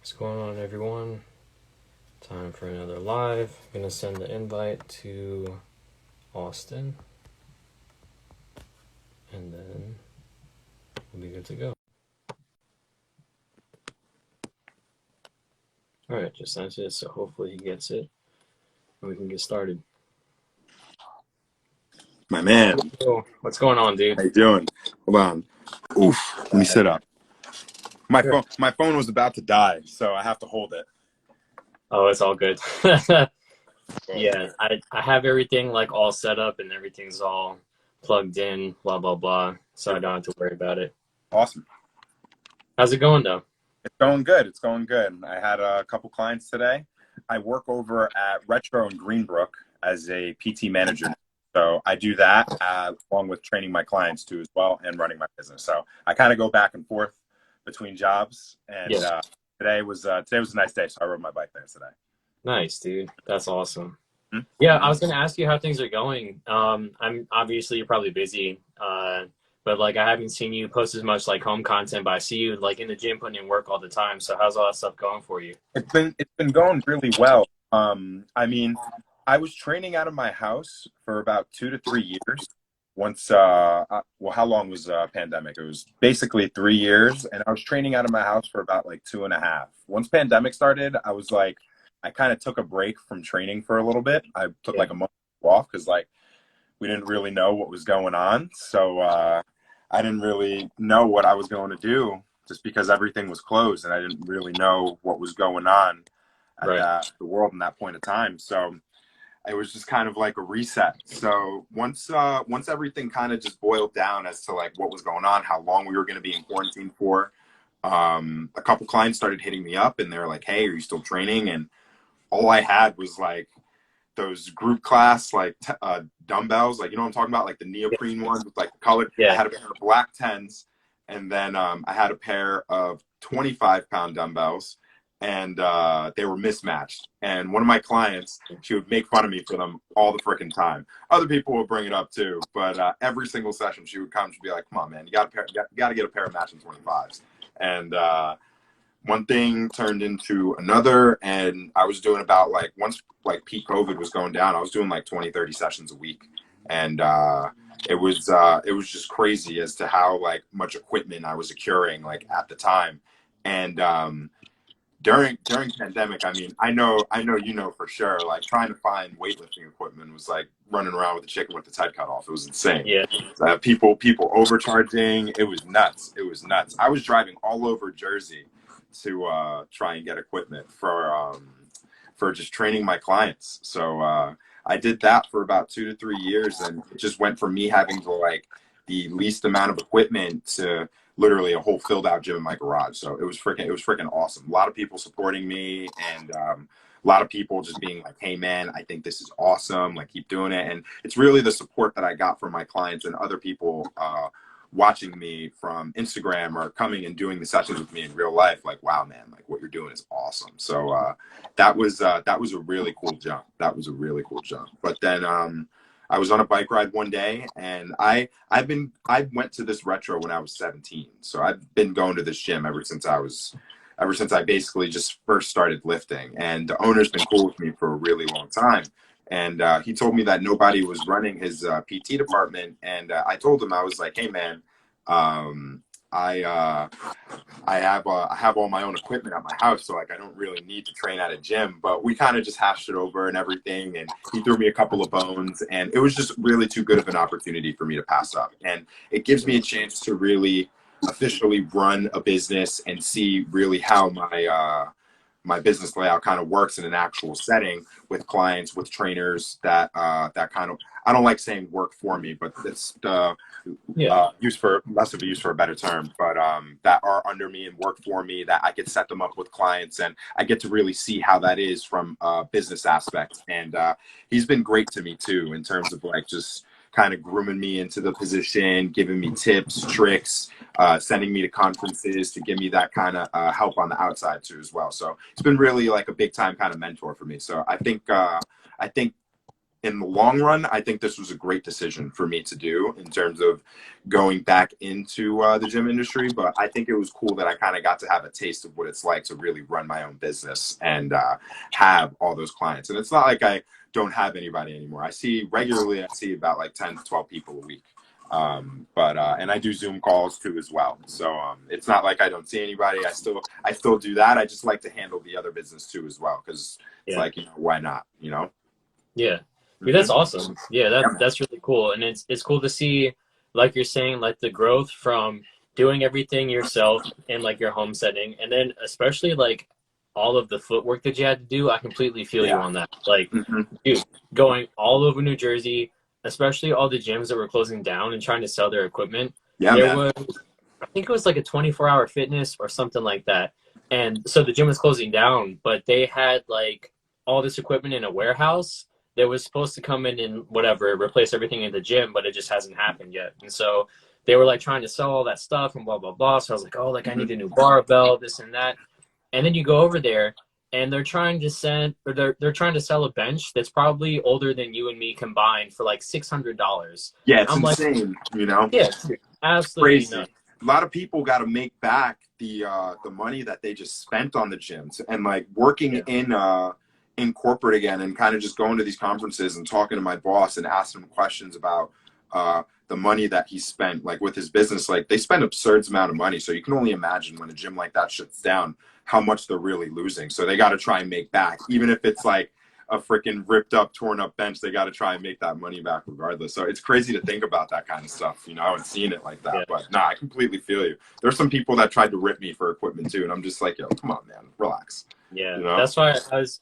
What's going on, everyone? Time for another live. I'm gonna send the invite to Austin, and then we'll be good to go. All right, just sent it, so hopefully he gets it, and we can get started. My man. What's going on, dude? How you doing? Hold on. Oof. Let me sit up. My phone was about to die, so I have to hold it. Oh, it's all good. Yeah, I have everything like all set up and everything's all plugged in, blah blah blah, so I don't have to worry about it. Awesome. How's it going though? It's going good. It's going good. I had a couple clients today. I work over at Retro in Greenbrook as a PT manager. So I do that along with training my clients too as well and running my business. So I kind of go back and forth between jobs. And today was a nice day, so I rode my bike there today. Nice, dude. That's awesome. Mm-hmm. Yeah, I was gonna ask you how things are going. I'm obviously you're probably busy, but like I haven't seen you post as much like home content, but I see you like in the gym putting in work all the time. So how's all that stuff going for you? It's been going really well. I mean, I was training out of my house for about 2 to 3 years. Once, well, how long was pandemic? It was basically 3 years, and I was training out of my house for about like 2.5. Once pandemic started, I was like, I kind of took a break from training for a little bit. I took like a month off because like we didn't really know what was going on, so I didn't really know what I was going to do just because everything was closed, and I didn't really know what was going on at the world in that point of time. So it was just kind of like a reset. So once everything kind of just boiled down as to like what was going on, how long we were going to be in quarantine for, a couple clients started hitting me up and they were like, "Hey, are you still training?" And all I had was like those group class like dumbbells, like, you know what I'm talking about, like the neoprene ones with like the color. I had a pair of black 10s, and then I had a pair of 25-pound dumbbells, and they were mismatched. And one of my clients, she would make fun of me for them all the freaking time. Other people would bring it up too, but every single session she would come, she'd be like, "Come on, man, you got to get a pair of matching 25s." And one thing turned into another, and I was doing about like, once like peak COVID was going down, I was doing like 20, 30 sessions a week. And it was just crazy as to how like much equipment I was acquiring like at the time. And during pandemic, I mean, I know you know for sure, like trying to find weightlifting equipment was like running around with a chicken with its head cut off. It was insane. Yeah. People overcharging. It was nuts. I was driving all over Jersey to try and get equipment for just training my clients. So I did that for about 2 to 3 years, and it just went from me having to like the least amount of equipment to literally a whole filled out gym in my garage. So it was freaking awesome. A lot of people supporting me, and a lot of people just being like, "Hey man, I think this is awesome. Like, keep doing it." And it's really the support that I got from my clients and other people watching me from Instagram or coming and doing the sessions with me in real life. Like, "Wow, man, like what you're doing is awesome." So that was a really cool jump. But then I was on a bike ride one day, and I went to this Retro when I was 17. So I've been going to this gym ever since I basically just first started lifting. And the owner's been cool with me for a really long time. And he told me that nobody was running his PT department. And I told him, I was like, "Hey man, I have all my own equipment at my house, so like I don't really need to train at a gym." But we kind of just hashed it over and everything, and he threw me a couple of bones, and it was just really too good of an opportunity for me to pass up. And it gives me a chance to really officially run a business and see really how my business layout kind of works in an actual setting with clients, with trainers that kind of, I don't like saying work for me, but it's use for less of a use for a better term, but that are under me and work for me, that I could set them up with clients, and I get to really see how that is from a business aspect. And he's been great to me too, in terms of like just kind of grooming me into the position, giving me tips, tricks, sending me to conferences to give me that kind of help on the outside too as well. So it's been really like a big time kind of mentor for me. So I think in the long run, I think this was a great decision for me to do in terms of going back into the gym industry. But I think it was cool that I kind of got to have a taste of what it's like to really run my own business and have all those clients. And it's not like I don't have anybody anymore. I see regularly, I see about like 10 to 12 people a week. And I do Zoom calls too as well. So it's not like I don't see anybody. I still do that. I just like to handle the other business too as well, because it's Yeah. like, you know, why not, you know? Yeah. Dude, Mm-hmm. that's awesome. Yeah, that's really cool. And it's cool to see, like you're saying, like the growth from doing everything yourself in like your home setting, and then especially like all of the footwork that you had to do. I completely feel you Yeah. on that. Like, Mm-hmm. dude, going all over New Jersey, especially all the gyms that were closing down and trying to sell their equipment. Yeah, There man. was, I think it was like a 24-hour fitness or something like that. And so the gym was closing down, but they had like all this equipment in a warehouse that was supposed to come in and whatever, replace everything in the gym, but it just hasn't happened yet. And so they were like trying to sell all that stuff and blah, blah, blah. So I was like, oh, like I Mm-hmm. need a new barbell, this and that. And then you go over there and they're trying to sell a bench that's probably older than you and me combined for like $600. Yeah, it's I'm like, insane, you know? yeah, absolutely Crazy. nuts. A lot of people got to make back the money that they just spent on the gyms, and like working Yeah. in corporate again, and kind of just going to these conferences and talking to my boss and asking him questions about the money that he spent like with his business. Like they spend absurd amount of money, so you can only imagine when a gym like that shuts down how much they're really losing. So they got to try and make back, even if it's like a freaking ripped up, torn up bench. They got to try and make that money back regardless. So it's crazy to think about that kind of stuff, you know, and seeing it like that. Yeah. But nah, I completely feel you. There's some people that tried to rip me for equipment too, and I'm just like, yo, come on, man, relax. Yeah, You know? that's why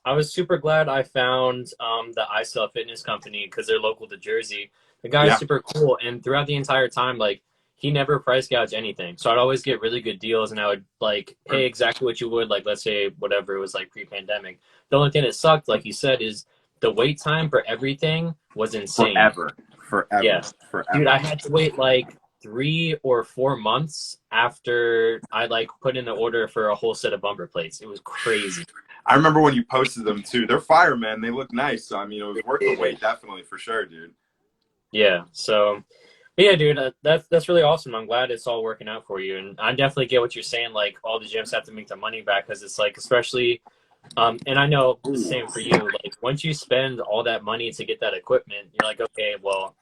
I was super glad I found the iCell Fitness Company because they're local to Jersey. The guy's Yeah. super cool, and throughout the entire time, like he never price gouged anything. So I'd always get really good deals, and I would like pay exactly what you would, like let's say whatever it was like pre-pandemic. The only thing that sucked, like you said, is the wait time for everything was insane. Forever, forever, Yeah, dude, forever. I had to wait like 3 or 4 months after I like put in the order for a whole set of bumper plates. It was crazy. I remember when you posted them too. They're fire, man. They look nice. So I mean, it was worth the wait, definitely, for sure, dude. Yeah. So, but yeah, dude, that's really awesome. I'm glad it's all working out for you, and I definitely get what you're saying. Like all the gyms have to make their money back because it's like, especially, and I know the same for you. Like once you spend all that money to get that equipment, you're like, okay, well,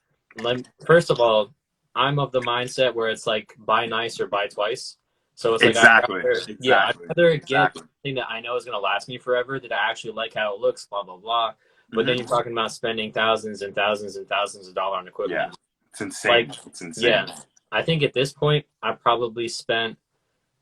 first of all, I'm of the mindset where it's like buy nice or buy twice. So it's like Exactly, I'd exactly, rather get exactly. something that I know is gonna last me forever, that I actually like how it looks, blah blah blah. But then Mm-hmm. you're talking about spending thousands and thousands and thousands of dollars on Yeah, equipment. it's insane. Like, It's insane. yeah, I think at this point I probably spent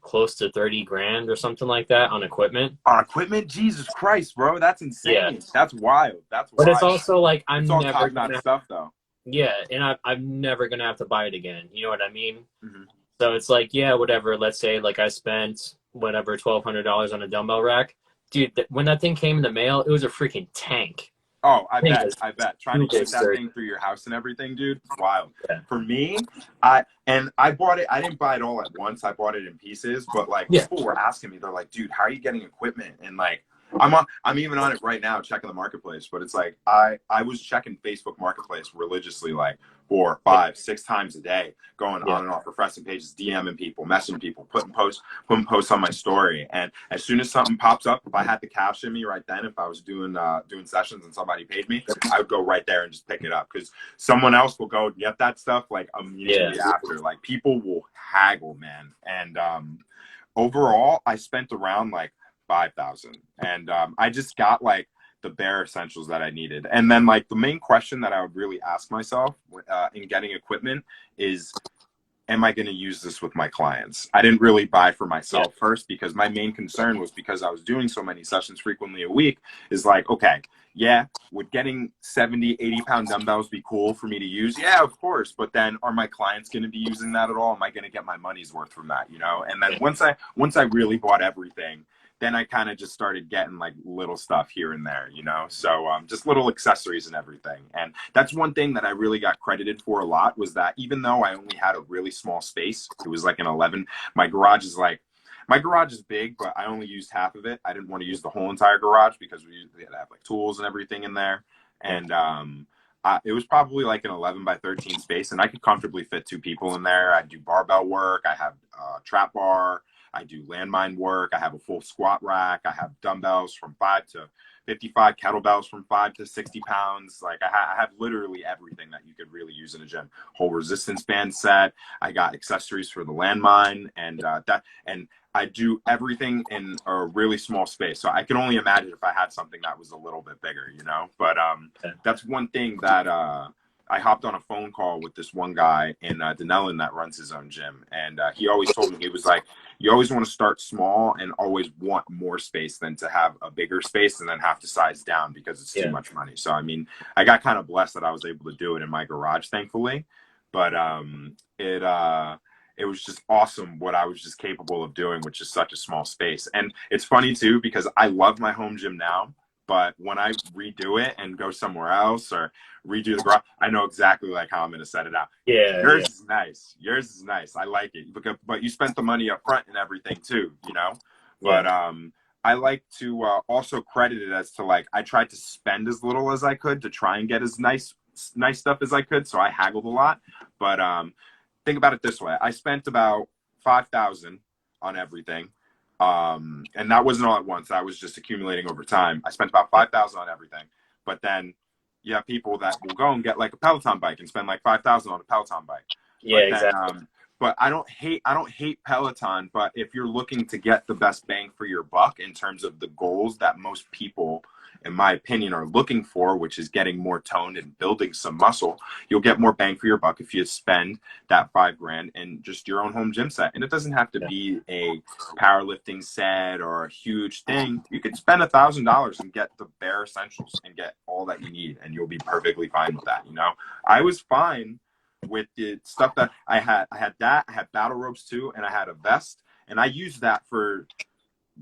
close to 30 grand or something like that on equipment. On equipment, Jesus Christ, bro, that's Yeah, insane. That's wild. That's but it's wild. also like It's I'm all never top notch gonna, stuff, though. yeah, and I'm never gonna have to buy it again. You know what I mean? Mm-hmm. So it's like, yeah, whatever. Let's say like I spent whatever $1,200 on a dumbbell rack, dude. When that thing came in the mail, it was a freaking tank. Oh, I Thing bet. was I bet. Trying to super get that sturdy. thing through your house and everything, dude, it's wild. Yeah. For me, I bought it. I didn't buy it all at once. I bought it in pieces. But like Yeah. people were asking me, they're like, dude, how are you getting equipment? And like I'm even on it right now, checking the marketplace. But it's like I was checking Facebook Marketplace religiously, like 4, 5, 6 times a day, going Yeah. on and off, refreshing pages, DMing people, messaging people, putting posts on my story. And as soon as something pops up, if I had the cash in me right then, if I was doing sessions and somebody paid me, I would go right there and just pick it up, because someone else will go get that stuff like immediately after. Like people will haggle, man. And overall, I spent around like 5,000, and I just got like the bare essentials that I needed. And then like the main question that I would really ask myself in getting equipment is, am I going to use this with my clients? I didn't really buy for myself first, because my main concern was, because I was doing so many sessions frequently a week, is like, okay, yeah, would getting 70, 80-pound dumbbells be cool for me to use? Yeah, of course. But then are my clients going to be using that at all? Am I going to get my money's worth from that, you know? And then once I really bought everything, then I kind of just started getting like little stuff here and there, you know? So just little accessories and everything. And that's one thing that I really got credited for a lot, was that even though I only had a really small space, it was like an 11, my garage is big, but I only used half of it. I didn't want to use the whole entire garage, because we had to have like tools and everything in there. Yeah. and it was probably like an 11 by 13 space, and I could comfortably fit 2 people in there. I do barbell work. I have trap bar. I do landmine work. I have a full squat rack. I have dumbbells from 5 to 55, kettlebells from 5 to 60 pounds. Like I have literally everything that you could really use in a gym. Whole resistance band set. I got accessories for the landmine, and I do everything in a really small space. So I can only imagine if I had something that was a little bit bigger, you know. But that's one thing that I hopped on a phone call with this one guy in Denellen that runs his own gym, and he always told me, he was like, you always want to start small and always want more space than to have a bigger space and then have to size down because it's too much money. So I mean, I got kind of blessed that I was able to do it in my garage, thankfully. But it was just awesome what I was just capable of doing with just such a small space. And it's funny too, because I love my home gym now, but when I redo it and go somewhere else or redo the garage, I know exactly like how I'm going to set it out. Yours is nice. Yours is nice. I like it. But you spent the money up front and everything too, you know? But I like to also credit it as to, like, I tried to spend as little as I could to try and get as nice stuff as I could. So I haggled a lot. But think about it this way. I spent about $5,000 on everything. And that wasn't all at once. That was just accumulating over time. I spent about $5,000 on everything. But then you have people that will go and get like a Peloton bike and spend like $5,000 on a Peloton bike. Yeah, But exactly. but I don't hate Peloton, but if you're looking to get the best bang for your buck in terms of the goals that most people, in my opinion, are looking for, which is getting more toned and building some muscle, you'll get more bang for your buck if you spend that $5,000 in just your own home gym set. And it doesn't have to be a powerlifting set or a huge thing. You could spend $1,000 and get the bare essentials and get all that you need, and you'll be perfectly fine with that. You know, I was fine with the stuff that I had. I had battle ropes too, and I had a vest, and I used that for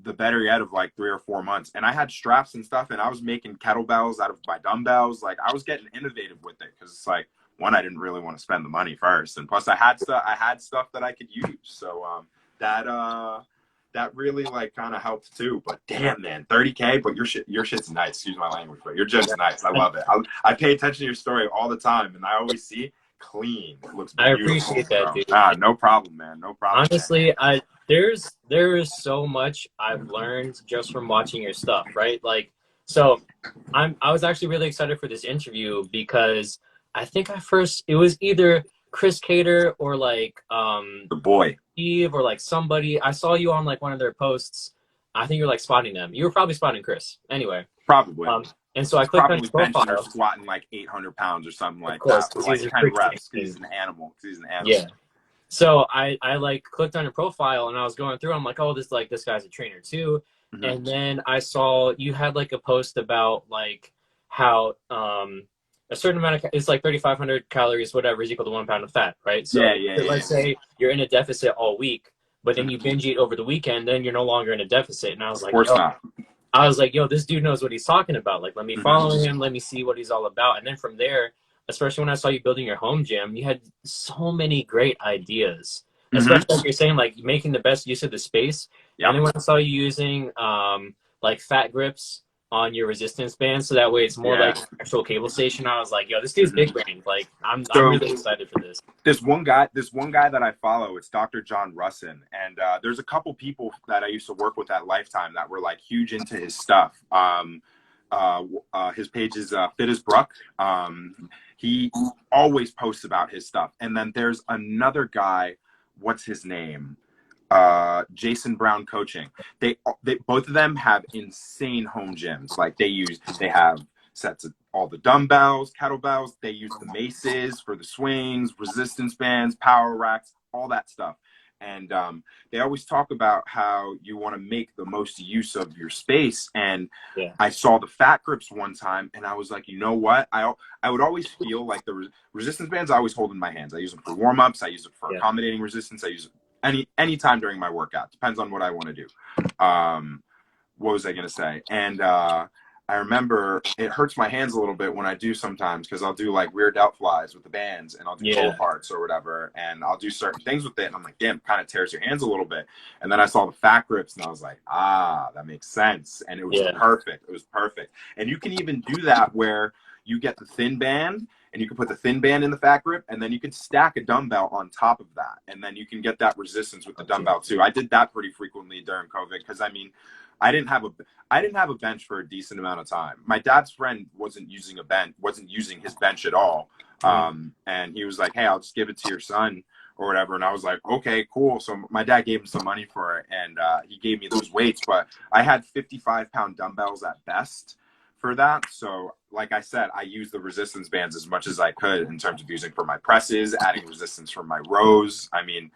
the better yet of like 3 or 4 months. And I had straps and stuff, and I was making kettlebells out of my dumbbells. Like, I was getting innovative with it, because it's like, one, I didn't really want to spend the money first, and plus I had stuff that I could use. So that really like kind of helped too. But damn, man, 30K, but your shit's nice. Excuse my language, but your gym's nice. I love it. I pay attention to your story all the time, and I always see clean. It looks I beautiful, appreciate that, bro. dude. No problem, man. No problem, man. Honestly, there is so much I've learned just from watching your stuff, right? Like, so I was actually really excited for this interview because I think it was either Chris Cater or like The boy. Steve or like somebody. I saw you on like one of their posts. I think you're like spotting them. You were probably spotting Chris. Anyway. Probably. And so I He's clicked on probably his benching or profile. squatting like 800 pounds or something Of like course, that for because like he's a 10 freak. reps. He's an animal. He's an animal. Yeah. So I like clicked on your profile and I was going through. I'm like, oh, this guy's a trainer too. Mm-hmm. And then I saw you had like a post about like how a certain amount of it's like 3,500 calories, whatever, is equal to 1 pound of fat, right? So let's say you're in a deficit all week, but then you binge eat over the weekend, then you're no longer in a deficit. And I was Of like, course not. I was like, yo, this dude knows what he's talking about. Like, let me follow him. Let me see what he's all about. And then from there, especially when I saw you building your home gym, you had so many great ideas. Especially like you're saying, like making the best use of the space. Yep. And then when I saw you using like fat grips on your resistance band, so that way it's more like an actual cable station, I was like, yo, this dude's big brain. Like, I'm really excited for this. This one guy that I follow, it's Dr. John Russin, and there's a couple people that I used to work with at Lifetime that were like huge into his stuff. His page is Fit as Bruck. He always posts about his stuff. And then there's another guy, what's his name? Jason Brown Coaching. They both of them have insane home gyms. Like they have sets of all the dumbbells, kettlebells. They use the maces for the swings, resistance bands, power racks, all that stuff. And they always talk about how you want to make the most use of your space. And I saw the fat grips one time, and I was like, you know what? I would always feel like the resistance bands I always hold in my hands. I use them for warm-ups. I use it for accommodating resistance. I use it any time during my workout. Depends on what I want to do. What was I going to say? And I remember it hurts my hands a little bit when I do sometimes, because I'll do like rear delt flies with the bands, and I'll do pull aparts or whatever, and I'll do certain things with it, and I'm like, damn, it kind of tears your hands a little bit. And then I saw the fat grips, and I was like, that makes sense. And it was perfect. It was perfect. And you can even do that where you get the thin band, and you can put the thin band in the fat grip, and then you can stack a dumbbell on top of that, and then you can get that resistance with the dumbbell too. I did that pretty frequently during COVID because, I mean, I didn't have a bench for a decent amount of time. My dad's friend wasn't using his bench at all. And he was like, hey, I'll just give it to your son or whatever. And I was like, okay, cool. So my dad gave him some money for it, and he gave me those weights, but I had 55-pound dumbbells at best for that. So like I said, I used the resistance bands as much as I could in terms of using for my presses, adding resistance from my rows. I mean,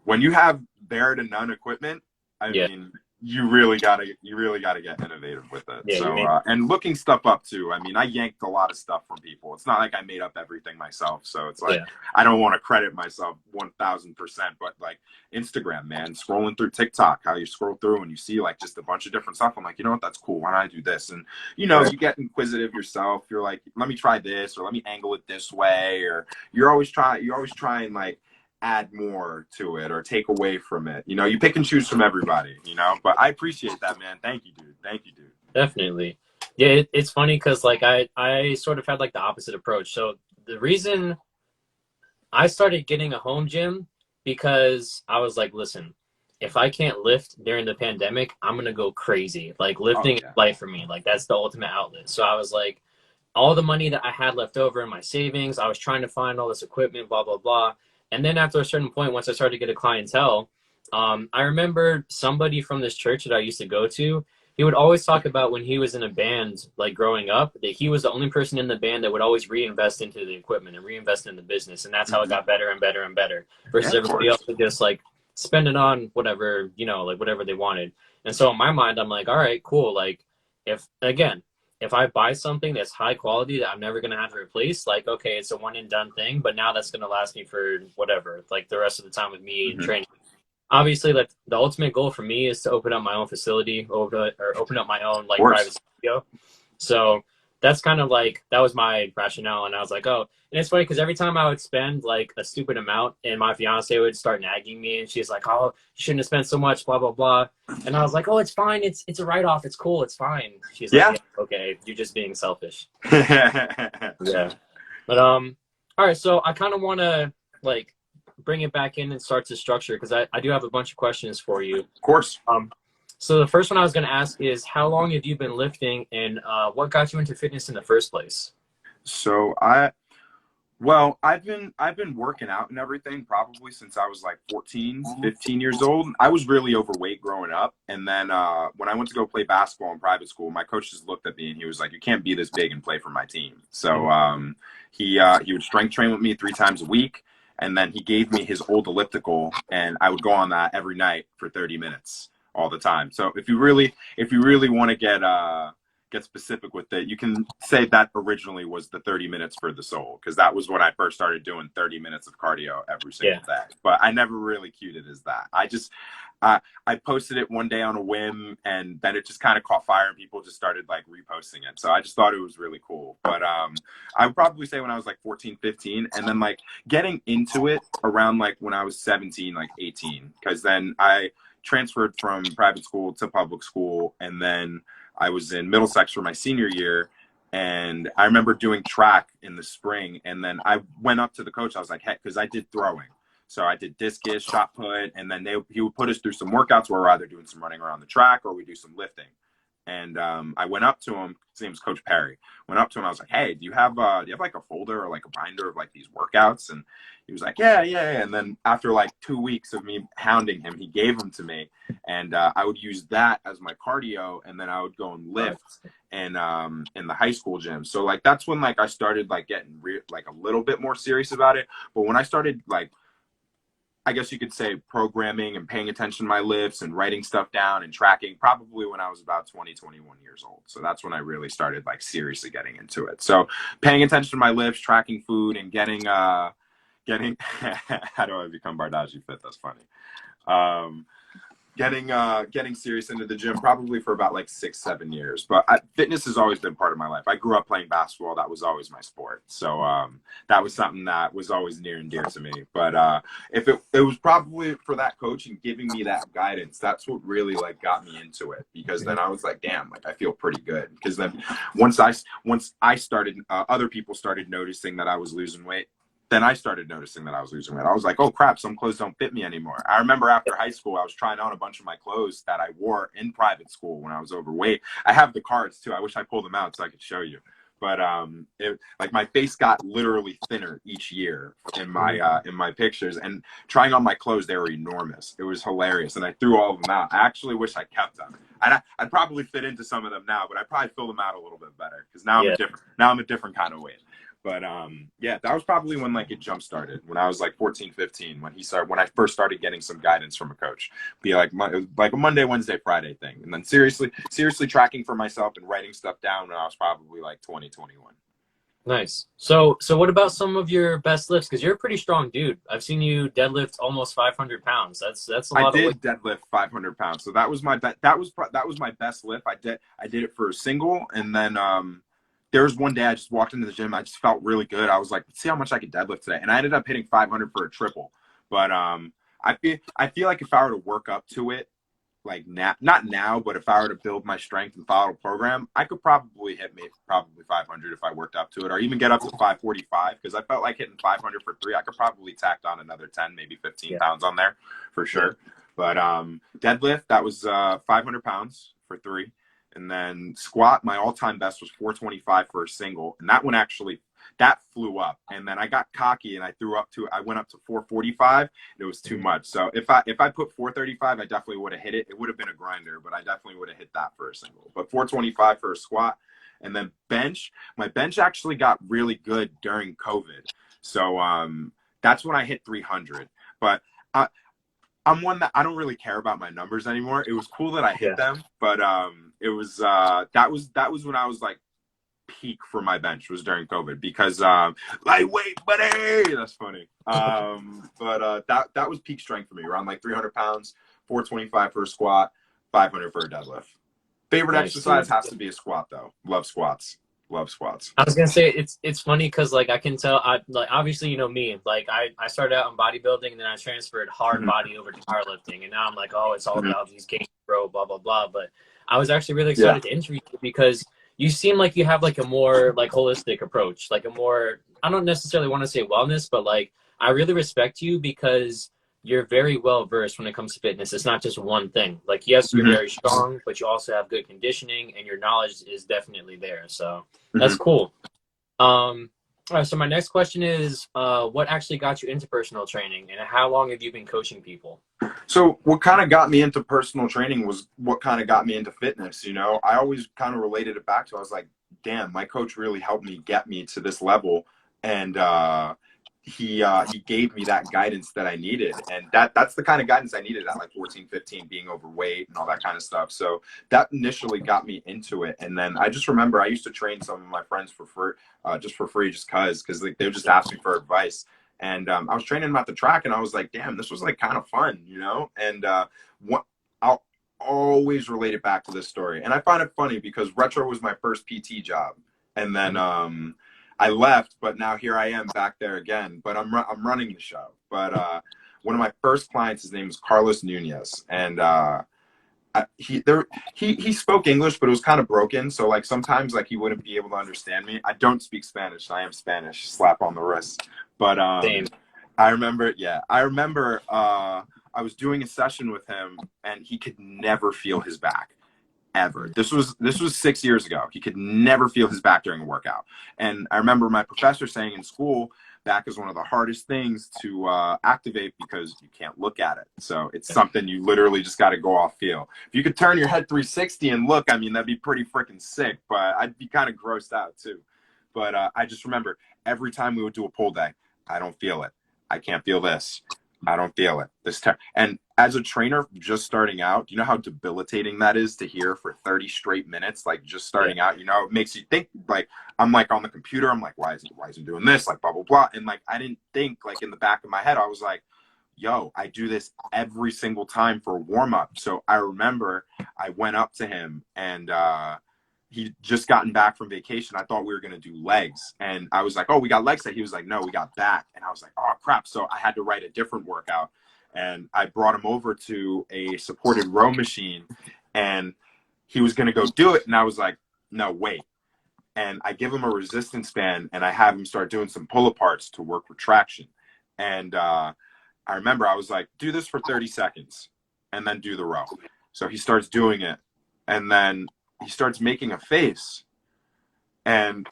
when you have bare to none equipment, I mean, you really gotta get innovative with it. Yeah, so and looking stuff up too. I mean, I yanked a lot of stuff from people. It's not like I made up everything myself. So it's like, I don't want to credit myself 1000%, but like Instagram, man, scrolling through TikTok, how you scroll through and you see like just a bunch of different stuff. I'm like, you know what, that's cool. Why don't I do this? And you know, you get inquisitive yourself. You're like, let me try this, or let me angle it this way, or you're always trying like add more to it or take away from it. You know, you pick and choose from everybody, you know, but I appreciate that, man. Thank you, dude. Definitely. Yeah, it's funny because like I sort of had like the opposite approach. So the reason I started getting a home gym because I was like, listen, if I can't lift during the pandemic, I'm gonna go crazy. Like lifting is life for me. Like that's the ultimate outlet. So I was like, all the money that I had left over in my savings, I was trying to find all this equipment, blah blah blah. And then after a certain point, once I started to get a clientele, I remember somebody from this church that I used to go to, he would always talk about when he was in a band, like growing up, that he was the only person in the band that would always reinvest into the equipment and reinvest in the business. And that's how it got better and better and better versus everybody else would just like spend it on whatever, you know, like whatever they wanted. And so in my mind, I'm like, all right, cool. Like if I buy something that's high quality that I'm never going to have to replace, like, okay, it's a one and done thing, but now that's going to last me for whatever, like the rest of the time with me training. Obviously, like the ultimate goal for me is to open up my own facility or open up my own like private studio. So that's kind of like, that was my rationale. And I was like, oh, and it's funny because every time I would spend like a stupid amount and my fiance would start nagging me and she's like, oh, you shouldn't have spent so much, blah, blah, blah. And I was like, oh, it's fine. It's a write-off. It's cool. It's fine. She's like, yeah, okay, you're just being selfish. Yeah. But, all right. So I kind of want to like bring it back in and start to structure because I do have a bunch of questions for you. Of course. So the first one I was going to ask is, how long have you been lifting and what got you into fitness in the first place? So I've been working out and everything probably since I was like 14, 15 years old. I was really overweight growing up. And then when I went to go play basketball in private school, my coach just looked at me and he was like, you can't be this big and play for my team. So he would strength train with me 3 times a week. And then he gave me his old elliptical and I would go on that every night for 30 minutes all the time. So if you really want to get specific with it, you can say that originally was the 30 minutes for the soul, because that was when I first started doing 30 minutes of cardio every single day. But I never really cued it as that. I posted it one day on a whim, and then it just kind of caught fire and people just started like reposting it. So I just thought it was really cool. But I would probably say when I was like 14, 15, and then like getting into it around like when I was 17, like 18, because then I transferred from private school to public school, and then I was in Middlesex for my senior year, and I remember doing track in the spring, and then I went up to the coach. I was like, heck, because I did throwing. So I did discus, shot put, and then he would put us through some workouts where we're either doing some running around the track or we do some lifting. And I went up to him. His name was Coach Perry. Went up to him. I was like, "Hey, do you have like a folder or like a binder of like these workouts?" And he was like, "Yeah." And then after like 2 weeks of me hounding him, he gave them to me, and I would use that as my cardio, and then I would go and lift in the high school gym. So like that's when like I started like getting like a little bit more serious about it. But when I started like, I guess you could say, programming and paying attention to my lifts and writing stuff down and tracking, probably when I was about 20, 21 years old. So that's when I really started like seriously getting into it. So paying attention to my lifts, tracking food, and getting how do I become BardajiFit? That's funny. getting serious into the gym probably for about like 6-7 years. But fitness has always been part of my life. I grew up playing basketball. That was always my sport. So that was something that was always near and dear to me. But if it was probably for that coach and giving me that guidance, that's what really like got me into it. Because then I was like, damn, like I feel pretty good. Because then once I started, other people started noticing that I was losing weight. Then I started noticing that I was losing weight. I was like, oh crap, some clothes don't fit me anymore. I remember after high school, I was trying on a bunch of my clothes that I wore in private school when I was overweight. I have the cards too. I wish I pulled them out so I could show you. But like my face got literally thinner each year in my pictures, and trying on my clothes, they were enormous. It was hilarious, and I threw all of them out. I actually wish I kept them. I'd probably fit into some of them now, but I probably fill them out a little bit better because now I'm a different kind of weight. But yeah, that was probably when like it jump started, when I was like 14, 15, when I first started getting some guidance from a coach. Be like it was like a Monday, Wednesday, Friday thing. And then seriously tracking for myself and writing stuff down when I was probably like 20, 21. Nice. So what about some of your best lifts? Because you're a pretty strong dude. I've seen you deadlift almost 500 pounds. That's a lot of weight. I did deadlift 500 pounds. So that was my best lift. I did it for a single, and then there was one day I just walked into the gym. I just felt really good. I was like, let's see how much I could deadlift today. And I ended up hitting 500 for a triple. But I feel like if I were to work up to it, like not now, but if I were to build my strength and follow a program, I could probably hit 500 if I worked up to it, or even get up to 545. Because I felt like hitting 500 for 3. I could probably tack on another 10, maybe 15 pounds on there for sure. But deadlift, that was 500 pounds for 3. And then squat, my all-time best was 425 for a single. And that one actually, that flew up. And then I got cocky and I went up to 445. It was too much. So if I put 435, I definitely would have hit it. It would have been a grinder, but I definitely would have hit that for a single. But 425 for a squat. And then bench, my bench actually got really good during COVID. So that's when I hit 300. But I'm one that I don't really care about my numbers anymore. It was cool that I hit them, but it was that was when I was like peak for my bench was during COVID because lightweight, buddy. That's funny. But that was peak strength for me, around like 300 pounds, 425 for a squat, 500 for a deadlift. Favorite exercise has to be a squat though. Love squats. I was gonna say it's funny because like I can tell like obviously you know me, like I started out in bodybuilding and then I transferred hard body over to powerlifting, and now I'm like, oh, it's all about these gains, bro, blah blah blah. But I was actually really excited to interview you because you seem like you have like a more like holistic approach, like a more, I don't necessarily want to say wellness, but like I really respect you because you're very well versed when it comes to fitness. It's not just one thing. Like, yes, you're very strong, but you also have good conditioning and your knowledge is definitely there. So that's cool. All right. So my next question is, what actually got you into personal training and how long have you been coaching people? So what kind of got me into personal training was what kind of got me into fitness. You know, I always kind of related it back to, I was like, damn, my coach really helped me get me to this level. And, he gave me that guidance that I needed. And that's the kind of guidance I needed at like 14, 15, being overweight and all that kind of stuff. So that initially got me into it. And then I just remember I used to train some of my friends for free, just because like, they would just ask me for advice. And I was training them at the track and I was like, damn, this was like kind of fun, you know? And I'll always relate it back to this story. And I find it funny because retro was my first PT job. And then, I left, but now here I am back there again. But I'm running the show. But one of my first clients, his name was Carlos Nunez, and he spoke English, but it was kind of broken. So like sometimes like he wouldn't be able to understand me. I don't speak Spanish. I am Spanish. Slap on the wrist. But Same. I remember I was doing a session with him, and he could never feel his back. Ever. This was 6 years ago. He could never feel his back during a workout. And I remember my professor saying in school, back is one of the hardest things to activate because you can't look at it. So it's something you literally just got to go off feel. If you could turn your head 360 and look, I mean, that'd be pretty freaking sick, but I'd be kind of grossed out too. But I just remember every time we would do a pull day, I don't feel it. I can't feel this. I don't feel it. And as a trainer just starting out, you know how debilitating that is to hear for 30 straight minutes, like just starting out, you know, it makes you think like, I'm like on the computer. I'm like, why is he doing this? Like blah, blah, blah. And like, I didn't think like in the back of my head, I was like, yo, I do this every single time for warm up. So I remember I went up to him and he just gotten back from vacation. I thought we were going to do legs. And I was like, oh, we got legs. He was like, no, we got back. And I was like, oh, crap. So I had to write a different workout. And I brought him over to a supported row machine and he was going to go do it. And I was like, no, wait. And I give him a resistance band and I have him start doing some pull aparts to work retraction. And I remember I was like, do this for 30 seconds and then do the row. So he starts doing it and then he starts making a face. And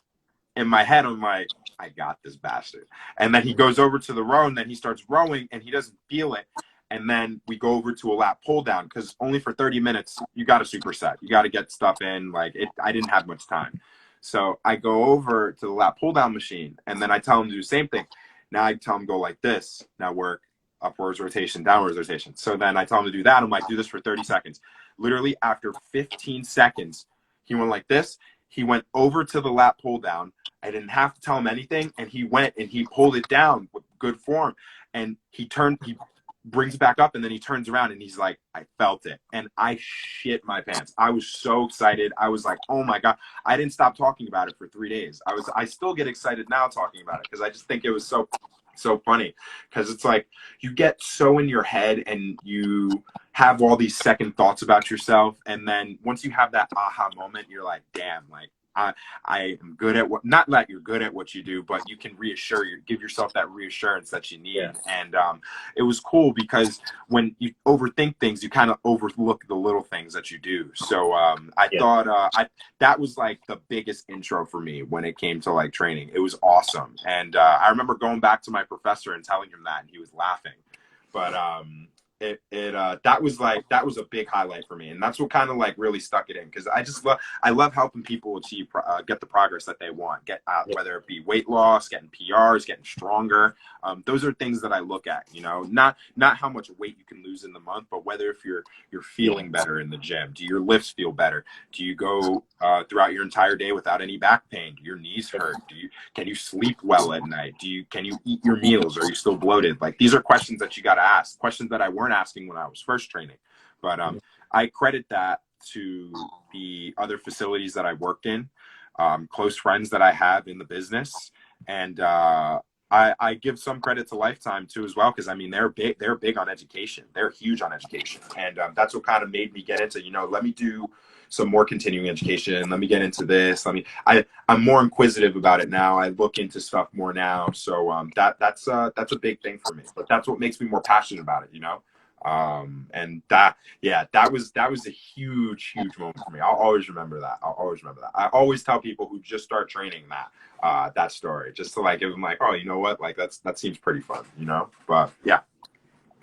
in my head, I'm like, I got this bastard. And then he goes over to the row and then he starts rowing and he doesn't feel it. And then we go over to a lat pull down because only for 30 minutes, you got to superset. You got to get stuff in. Like I didn't have much time. So I go over to the lat pull down machine and then I tell him to do the same thing. Now I tell him go like this. Now work upwards rotation, downwards rotation. So then I tell him to do that. I'm like, do this for 30 seconds. Literally after 15 seconds, he went like this. He went over to the lat pull down. I didn't have to tell him anything. And he went and he pulled it down with good form. And he brings it back up and then he turns around and he's like, I felt it. And I shit my pants. I was so excited. I was like, oh my God. I didn't stop talking about it for 3 days. I still get excited now talking about it because I just think it was so funny because it's like you get so in your head and you have all these second thoughts about yourself. And then once you have that aha moment, you're like, damn, like I am good at what, not that you're good at what you do, but you can give yourself that reassurance that you need. Yeah. And it was cool because when you overthink things, you kind of overlook the little things that you do. So I thought that was like the biggest intro for me when it came to like training. It was awesome. And I remember going back to my professor and telling him that, and he was laughing. But that was a big highlight for me, and that's what kind of like really stuck it in because I love helping people achieve get the progress that they want, whether it be weight loss, getting PRs, getting stronger. Those are things that I look at, you know, not how much weight you can lose in the month, but whether if you're feeling better in the gym. Do your lifts feel better? Do you go throughout your entire day without any back pain? Do your knees hurt? Can you sleep well at night? Can you eat your meals? Are you still bloated? Like these are questions that you got to ask, questions that I weren't asking when I was first training. But I credit that to the other facilities that I worked in, close friends that I have in the business, and I give some credit to Lifetime too as well because I mean they're big on education. They're huge on education, and that's what kind of made me get into, you know, let me do some more continuing education. Let me get into this. I'm more inquisitive about it now. I look into stuff more now. So that's a big thing for me. But that's what makes me more passionate about it, you know. And that was a huge moment for me. I'll always remember that. I always tell people who just start training that story, just to like give them like, oh, you know what, like that seems pretty fun, you know. But yeah,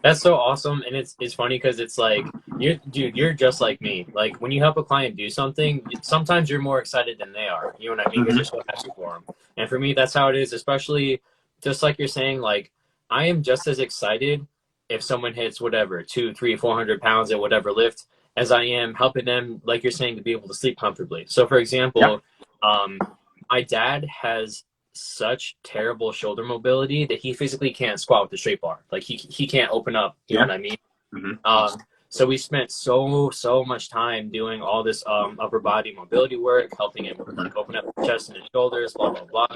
that's so awesome. And it's funny because it's like you're just like me. Like when you help a client do something, sometimes you're more excited than they are, you know what I mean, because you're so happy for them. And for me, that's how it is, especially just like you're saying, like I am just as excited if someone hits whatever 200, 300, 400 pounds at whatever lift as I am helping them, like you're saying, to be able to sleep comfortably. So for example, my dad has such terrible shoulder mobility that he physically can't squat with the straight bar. Like he can't open up, you know what I mean? So we spent so much time doing all this upper body mobility work, helping him like open up his chest and his shoulders, blah blah blah.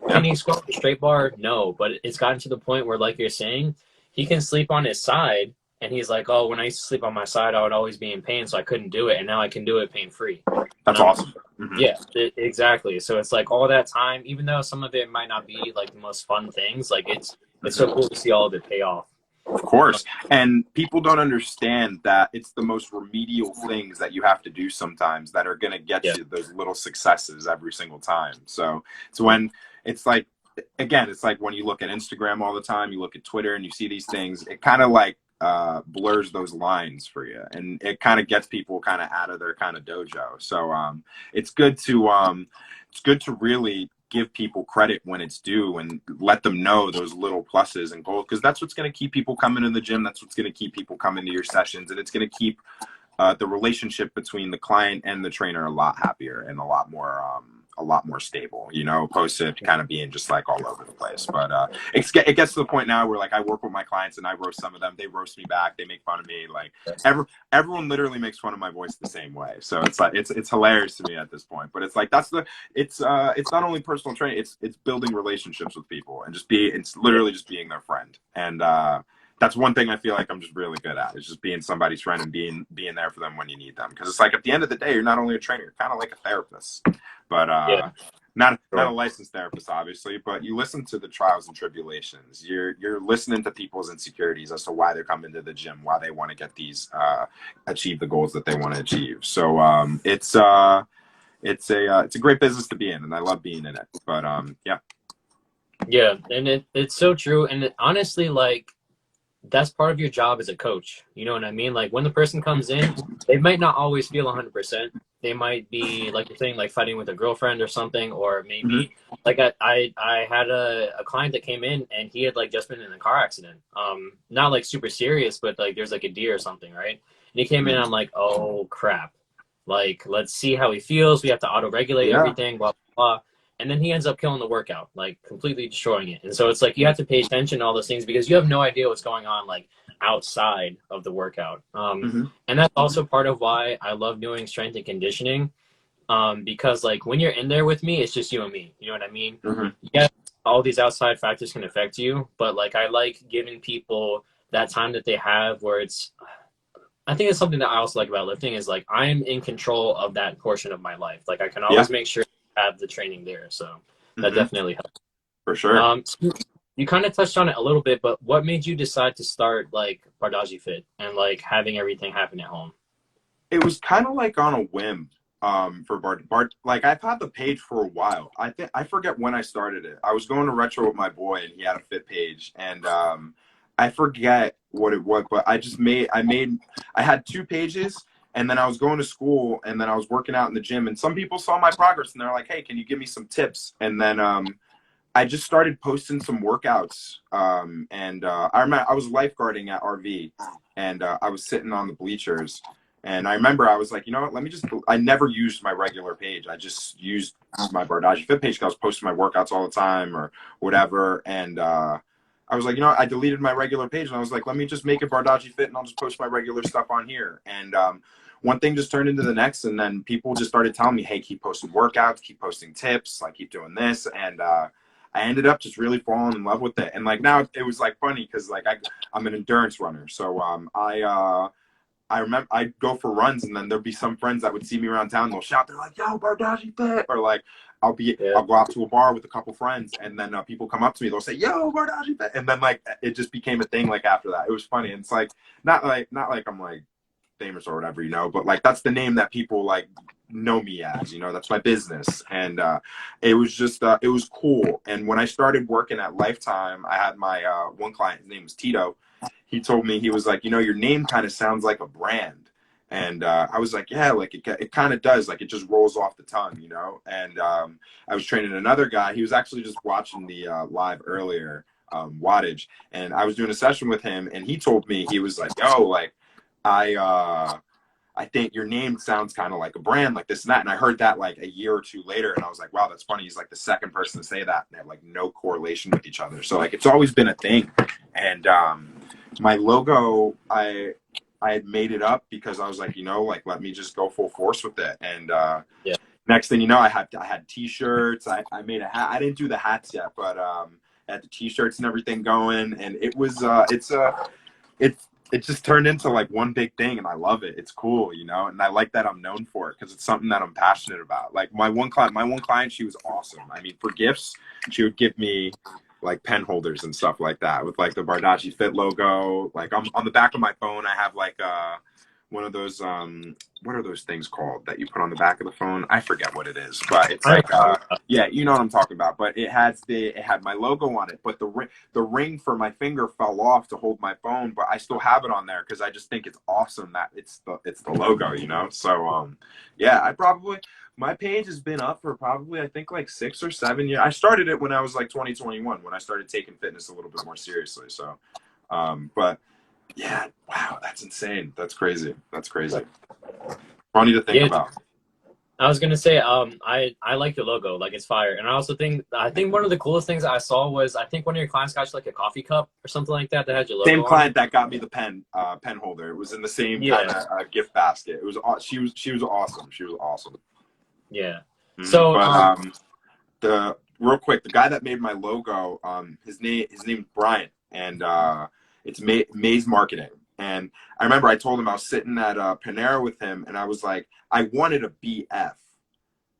Can he squat with the straight bar? No, but it's gotten to the point where, like you're saying, he can sleep on his side, and he's like, oh, when I used to sleep on my side, I would always be in pain, so I couldn't do it, and now I can do it pain-free. That's awesome. Yeah, exactly. So it's like all that time, even though some of it might not be like the most fun things, like it's so cool to see all of it pay off. Of course. And people don't understand that it's the most remedial things that you have to do sometimes that are going to get you those little successes every single time. So it's when it's like, again, it's like when you look at Instagram all the time, you look at Twitter and you see these things, it kind of like blurs those lines for you, and it kind of gets people kind of out of their kind of dojo. So it's good to really give people credit when it's due and let them know those little pluses and goals, because that's what's going to keep people coming in the gym. That's what's going to keep people coming to your sessions, and it's going to keep the relationship between the client and the trainer a lot happier and a lot a lot more stable, you know, opposed to kind of being just like all over the place. But it gets to the point now where like I work with my clients and I roast some of them, they roast me back, they make fun of me, like everyone literally makes fun of my voice the same way. So it's like it's hilarious to me at this point. But it's like it's not only personal training, it's building relationships with people and it's literally just being their friend. And that's one thing I feel like I'm just really good at, is just being somebody's friend and being there for them when you need them. Because it's like at the end of the day, you're not only a trainer, you're kind of like a therapist, but Yeah. not Sure. a licensed therapist, obviously. But you listen to the trials and tribulations. You're listening to people's insecurities as to why they're coming to the gym, why they want to get these achieve the goals that they want to achieve. So it's a great business to be in, and I love being in it. But yeah. Yeah, and it's so true. And honestly, like, that's part of your job as a coach. You know what I mean? Like when the person comes in, they might not always feel 100%. They might be, like you're saying, like fighting with a girlfriend or something, or Hmm. maybe like I had a client that came in and he had like just been in a car accident. Not like super serious, but like there's like a deer or something, right? And he came in and I'm like, oh crap. Like, let's see how he feels. We have to auto regulate Yeah. everything, blah, blah, blah. And then he ends up killing the workout, like completely destroying it. And so it's like you have to pay attention to all those things because you have no idea what's going on, like outside of the workout. Hmm. And that's also part of why I love doing strength and conditioning. Because like when you're in there with me, it's just you and me. You know what I mean? Hmm. Yeah, all these outside factors can affect you, but like I like giving people that time that they have where it's I think it's something that I also like about lifting is like I'm in control of that portion of my life. Like I can Yeah. always make sure I have the training there. So that Hmm. definitely helps. For sure. So you kind of touched on it a little bit, but what made you decide to start like Bardaji Fit and like having everything happen at home? It was kind of like on a whim. For Bart, like I've had the page for a while. I forget when I started it. I was going to retro with my boy, and he had a fit page, and I forget what it was, but I had two pages, and then I was going to school, and then I was working out in the gym, and some people saw my progress, and they're like, "Hey, can you give me some tips?" And then I just started posting some workouts, and I remember I was lifeguarding at RV, and I was sitting on the bleachers. And I remember I was like, you know what, I never used my regular page. I just used my Bardaji Fit page because I was posting my workouts all the time or whatever. And I was like, you know what, I deleted my regular page and I was like, let me just make it Bardaji Fit and I'll just post my regular stuff on here. And one thing just turned into the next. And then people just started telling me, hey, keep posting workouts, keep posting tips, like keep doing this. And I ended up just really falling in love with it. And like now it was like funny because like I'm an endurance runner. So I remember I'd go for runs and then there'd be some friends that would see me around town. They'll shout, they're like, yo, Bardaji Fit. Or like, Yeah. I'll go out to a bar with a couple friends and then people come up to me. They'll say, yo, Bardaji Fit. And then like, it just became a thing like after that. It was funny. And it's like, not like I'm like famous or whatever, you know, but like, that's the name that people like know me as, you know, that's my business. And it was just, it was cool. And when I started working at Lifetime, I had my one client, his name was Tito. He told me, he was like, you know, your name kind of sounds like a brand. And I was like, yeah, like it kind of does. Like it just rolls off the tongue, you know? And I was training another guy. He was actually just watching the live earlier, wattage. And I was doing a session with him and he told me, he was like, yo, like I think your name sounds kind of like a brand, like this and that. And I heard that like a year or two later, and I was like, wow, that's funny. He's like the second person to say that, and they have like no correlation with each other. So like it's always been a thing. And my logo, I had made it up because I was like, you know, like let me just go full force with it. And Yeah. next thing you know, I had t-shirts. I made a hat. I didn't do the hats yet, but I had the t-shirts and everything going, and it was it's it just turned into like one big thing and I love it. It's cool, you know, and I like that I'm known for it because it's something that I'm passionate about. Like my one client, she was awesome. I mean, for gifts, she would give me like pen holders and stuff like that with like the Bardaji Fit logo. Like on the back of my phone, I have like one of those what are those things called that you put on the back of the phone? I forget what it is, but it's I like yeah, you know what I'm talking about. But it had my logo on it, but the ring for my finger fell off to hold my phone, but I still have it on there because I just think it's awesome that it's the logo, you know. So yeah, my page has been up for probably I think like 6 or 7 years. I started it when I was like 2021 when I started taking fitness a little bit more seriously. So but yeah, wow, that's insane. That's crazy. That's crazy. Funny to think yeah, about. I was gonna say, I like your logo, like it's fire, and I think one of the coolest things I saw was I think one of your clients got you like a coffee cup or something like that that had your Same logo on it. client that got me the pen holder. It was in the same kind Yeah, of gift basket. It was she was awesome. She was awesome. yeah. Mhm. So, But the real quick, the guy that made my logo, his name's Brian, and it's Maze Marketing. And I remember I told him I was sitting at Panera with him, and I was like, I wanted a BF.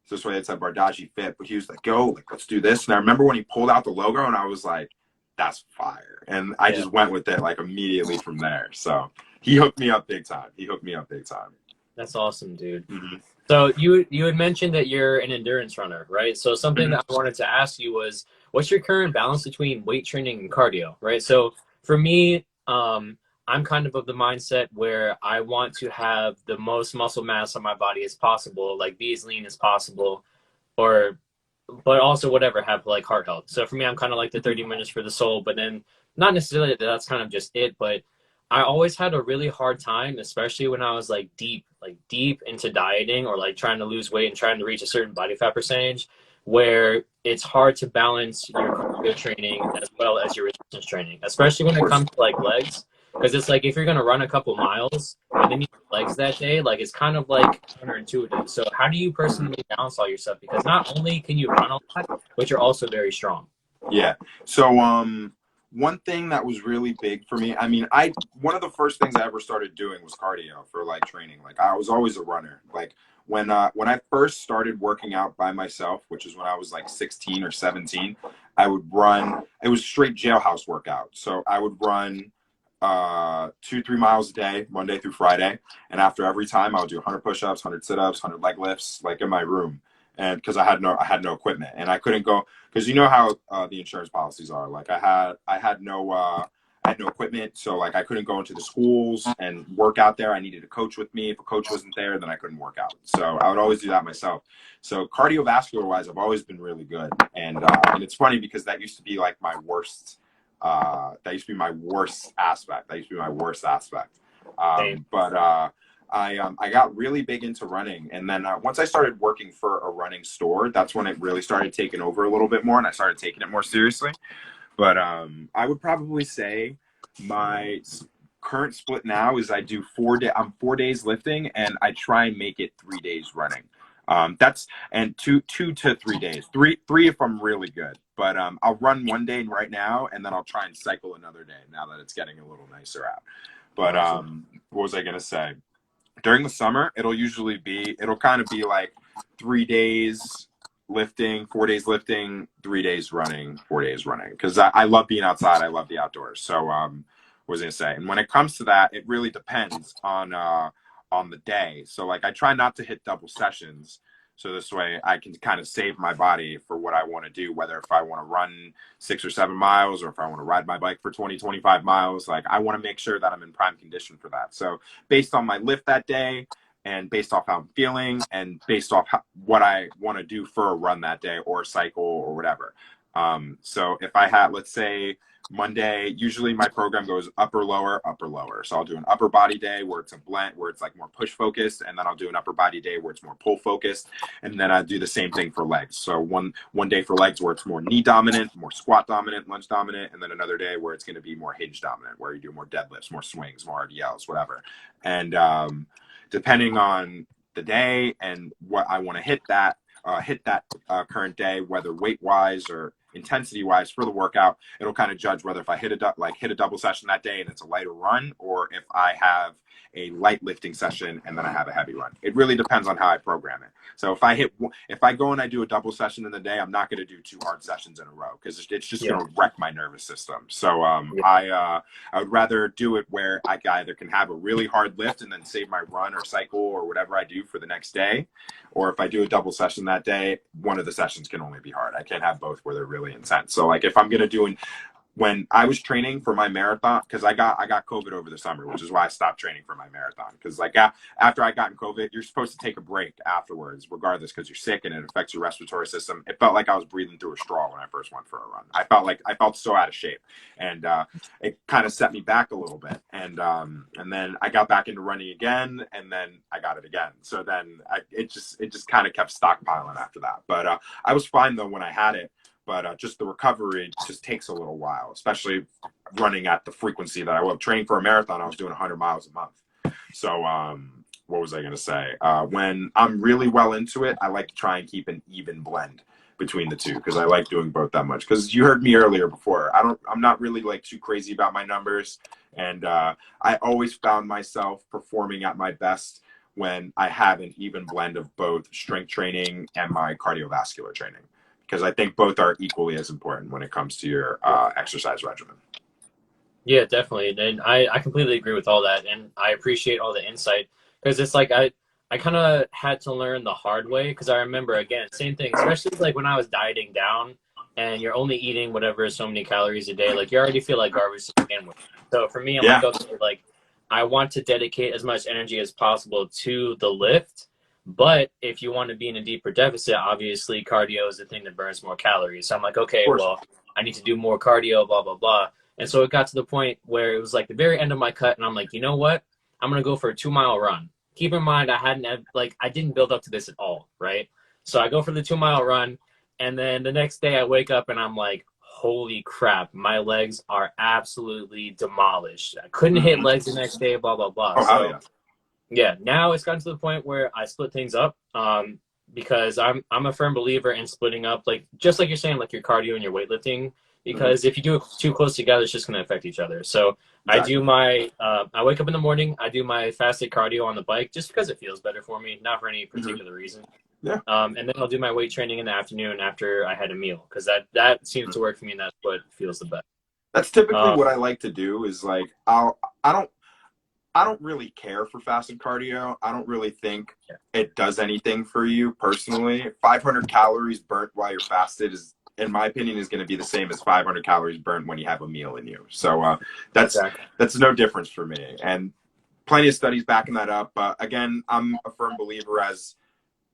So this way it said BardajiFit, but he was like, "Yo, like let's do this." And I remember when he pulled out the logo, and I was like, "That's fire!" And I yeah, just went with it like immediately from there. So he hooked me up big time. He hooked me up big time. that's awesome, dude. Hmm. So you had mentioned that you're an endurance runner, right? So something Hmm. that I wanted to ask you was, what's your current balance between weight training and cardio, right? So for me, I'm kind of the mindset where I want to have the most muscle mass on my body as possible, like be as lean as possible, or but also whatever have like heart health. So for me, I'm kind of like the 30 minutes for the soul, but then not necessarily that that's kind of just it, but I always had a really hard time, especially when I was like deep into dieting or like trying to lose weight and trying to reach a certain body fat percentage, where it's hard to balance your cardio training as well as your resistance training, especially when Of it course. comes to like legs. Because it's like if you're gonna run a couple miles and then you have legs that day, like it's kind of like counterintuitive. So how do you personally balance all your stuff? Because not only can you run a lot, but you're also very strong. Yeah. So one thing that was really big for me, I mean, I one of the first things I ever started doing was cardio for like training. Like I was always a runner. Like when I first started working out by myself, which is when I was like 16 or 17, I would run, it was straight jailhouse workout. So I would run 2-3 miles a day, Monday through Friday. And after every time I would do 100 push-ups, 100 sit-ups, 100 leg lifts, like in my room. And because I had no equipment and I couldn't go, because you know how the insurance policies are. Like I had no equipment, so like I couldn't go into the schools and work out there. I needed a coach with me. If a coach wasn't there, then I couldn't work out. So I would always do that myself. So cardiovascular wise, I've always been really good, and it's funny because that used to be like my worst. That used to be my worst aspect. That used to be my worst aspect. Same. But I got really big into running, and then once I started working for a running store, that's when it really started taking over a little bit more, and I started taking it more seriously. But I would probably say my current split now is I do 4 day. I'm 4 days lifting, and I try and make it 3 days running. That's and two to 3 days. Three if I'm really good. But I'll run one day right now, and then I'll try and cycle another day now that it's getting a little nicer out. But Awesome. what was I gonna say? During the summer, it'll kind of be like 3 days lifting, 4 days lifting, 3 days running, 4 days running. Because I love being outside. I love the outdoors. So what was I gonna say? And when it comes to that, it really depends on the day. So like I try not to hit double sessions. So this way I can kind of save my body for what I want to do, whether if I want to run 6 or 7 miles or if I want to ride my bike for 20, 25 miles. Like I want to make sure that I'm in prime condition for that. So based on my lift that day and based off how I'm feeling and based off what I want to do for a run that day or a cycle or whatever. So if I had, let's say Monday, usually my program goes upper, lower, upper, lower. So I'll do an upper body day where it's a blend, where it's like more push focused. And then I'll do an upper body day where it's more pull focused. And then I do the same thing for legs. So one day for legs where it's more knee dominant, more squat dominant, lunge dominant. And then another day where it's going to be more hinge dominant, where you do more deadlifts, more swings, more RDLs, whatever. And depending on the day and what I want to hit that current day, whether weight wise or intensity wise for the workout, it'll kind of judge whether if I hit a double session that day and it's a lighter run, or if I have a light lifting session and then I have a heavy run. It really depends on how I program it. So if I go and I do a double session in the day, I'm not going to do 2 hard sessions in a row because it's just Yeah. going to wreck my nervous system. So Yeah. I would rather do it where I either can have a really hard lift and then save my run or cycle or whatever I do for the next day, or if I do a double session that day, one of the sessions can only be hard. I can't have both where they're really intense. So like if I'm going to do when I was training for my marathon, because I got COVID over the summer, which is why I stopped training for my marathon. Because like after I got in COVID, you're supposed to take a break afterwards, regardless, because you're sick and it affects your respiratory system. It felt like I was breathing through a straw when I first went for a run. I felt so out of shape, and it kind of set me back a little bit. And then I got back into running again, and then I got it again. So then it just kind of kept stockpiling after that. But I was fine though when I had it. But just the recovery just takes a little while, especially running at the frequency that I was training for a marathon. I was doing 100 miles a month. So what was I going to say? When I'm really well into it, I like to try and keep an even blend between the two, because I like doing both that much. Because you heard me earlier before, I'm not really like too crazy about my numbers. And I always found myself performing at my best when I have an even blend of both strength training and my cardiovascular training, because I think both are equally as important when it comes to your exercise regimen. Yeah, definitely. And I completely agree with all that. And I appreciate all the insight, because it's like I kind of had to learn the hard way, because I remember, again, same thing, especially like when I was dieting down and you're only eating whatever so many calories a day, like you already feel like garbage to begin with. So for me, I'm Yeah, like, okay, like I want to dedicate as much energy as possible to the lift. But if you want to be in a deeper deficit, obviously cardio is the thing that burns more calories. So I'm like, of okay, course. well, I need to do more cardio, blah, blah, blah. And so it got to the point where it was like the very end of my cut, and I'm like, you know what? I'm gonna go for a 2 mile run. Keep in mind, I didn't build up to this at all, right? So I go for the 2 mile run, and then the next day I wake up and I'm like, holy crap, my legs are absolutely demolished. I couldn't hit Mm-hmm. legs the next day, blah blah blah. Oh, hell So yeah. yeah, now it's gotten to the point where I split things up, because I'm a firm believer in splitting up, like just like you're saying, like your cardio and your weightlifting, Mm-hmm. because if you do it too close together, it's just going to affect each other. So Exactly. I wake up in the morning, I do my fasted cardio on the bike just because it feels better for me, not for any Mm-hmm. particular reason. Yeah. And then I'll do my weight training in the afternoon after I had a meal, because that seems to work for me, and that's what feels the best. That's typically Um, what I like to do is like I don't I don't really care for fasted cardio. I don't really think yeah, it does anything for you personally. 500 calories burnt while you're fasted is, in my opinion, is going to be the same as 500 calories burnt when you have a meal in you. So that's exactly. that's no difference for me. And plenty of studies backing that up. But again, I'm a firm believer as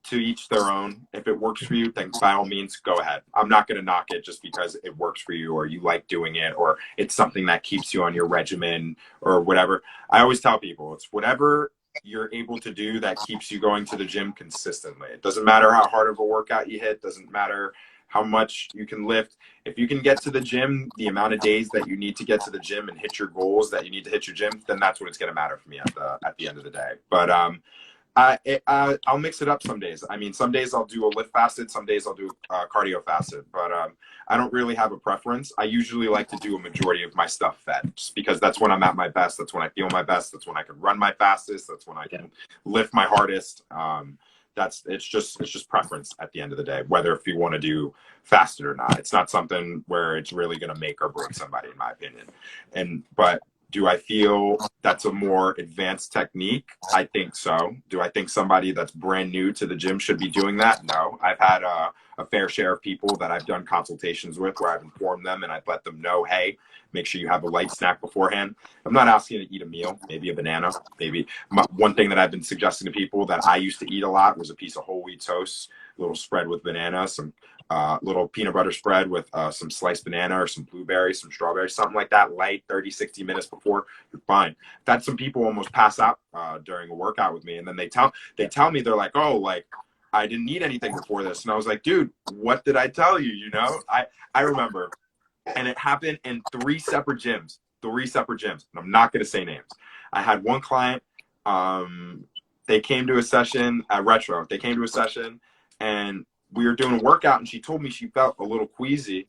to each their own. If it works for you, then by all means, go ahead. I'm not going to knock it just because it works for you or you like doing it or it's something that keeps you on your regimen or whatever. I always tell people it's whatever you're able to do that keeps you going to the gym consistently. It doesn't matter how hard of a workout you hit, doesn't matter how much you can lift. If you can get to the gym the amount of days that you need to get to the gym and hit your goals that you need to hit your gym, then that's what it's going to matter for me at the end of the day. But I'll mix it up some days. I mean, some days I'll do a lift fasted, some days I'll do cardio fasted, but I don't really have a preference. I usually like to do a majority of my stuff fed, just because that's when I'm at my best. That's when I feel my best. That's when I can run my fastest. That's when I Yeah. can lift my hardest. It's just preference at the end of the day, whether if you want to do fasted or not. It's not something where it's really going to make or break somebody, in my opinion. But do I feel that's a more advanced technique? I think so. Do I think somebody that's brand new to the gym should be doing that? No. I've had a fair share of people that I've done consultations with where I've informed them and I've let them know, hey, make sure you have a light snack beforehand. I'm not asking you to eat a meal, maybe a banana, maybe. One thing that I've been suggesting to people that I used to eat a lot was a piece of whole wheat toast, a little spread with banana, some little peanut butter spread with some sliced banana or some blueberries, some strawberries, something like that, light, 30, 60 minutes before, you're fine. I've had some people almost pass out during a workout with me, and then they tell me, they're like, oh, like, I didn't eat anything before this. And I was like, dude, what did I tell you? You know, I remember, and it happened in three separate gyms, and I'm not going to say names. I had one client, they came to a session at Retro. They came to a session, and we were doing a workout, and she told me she felt a little queasy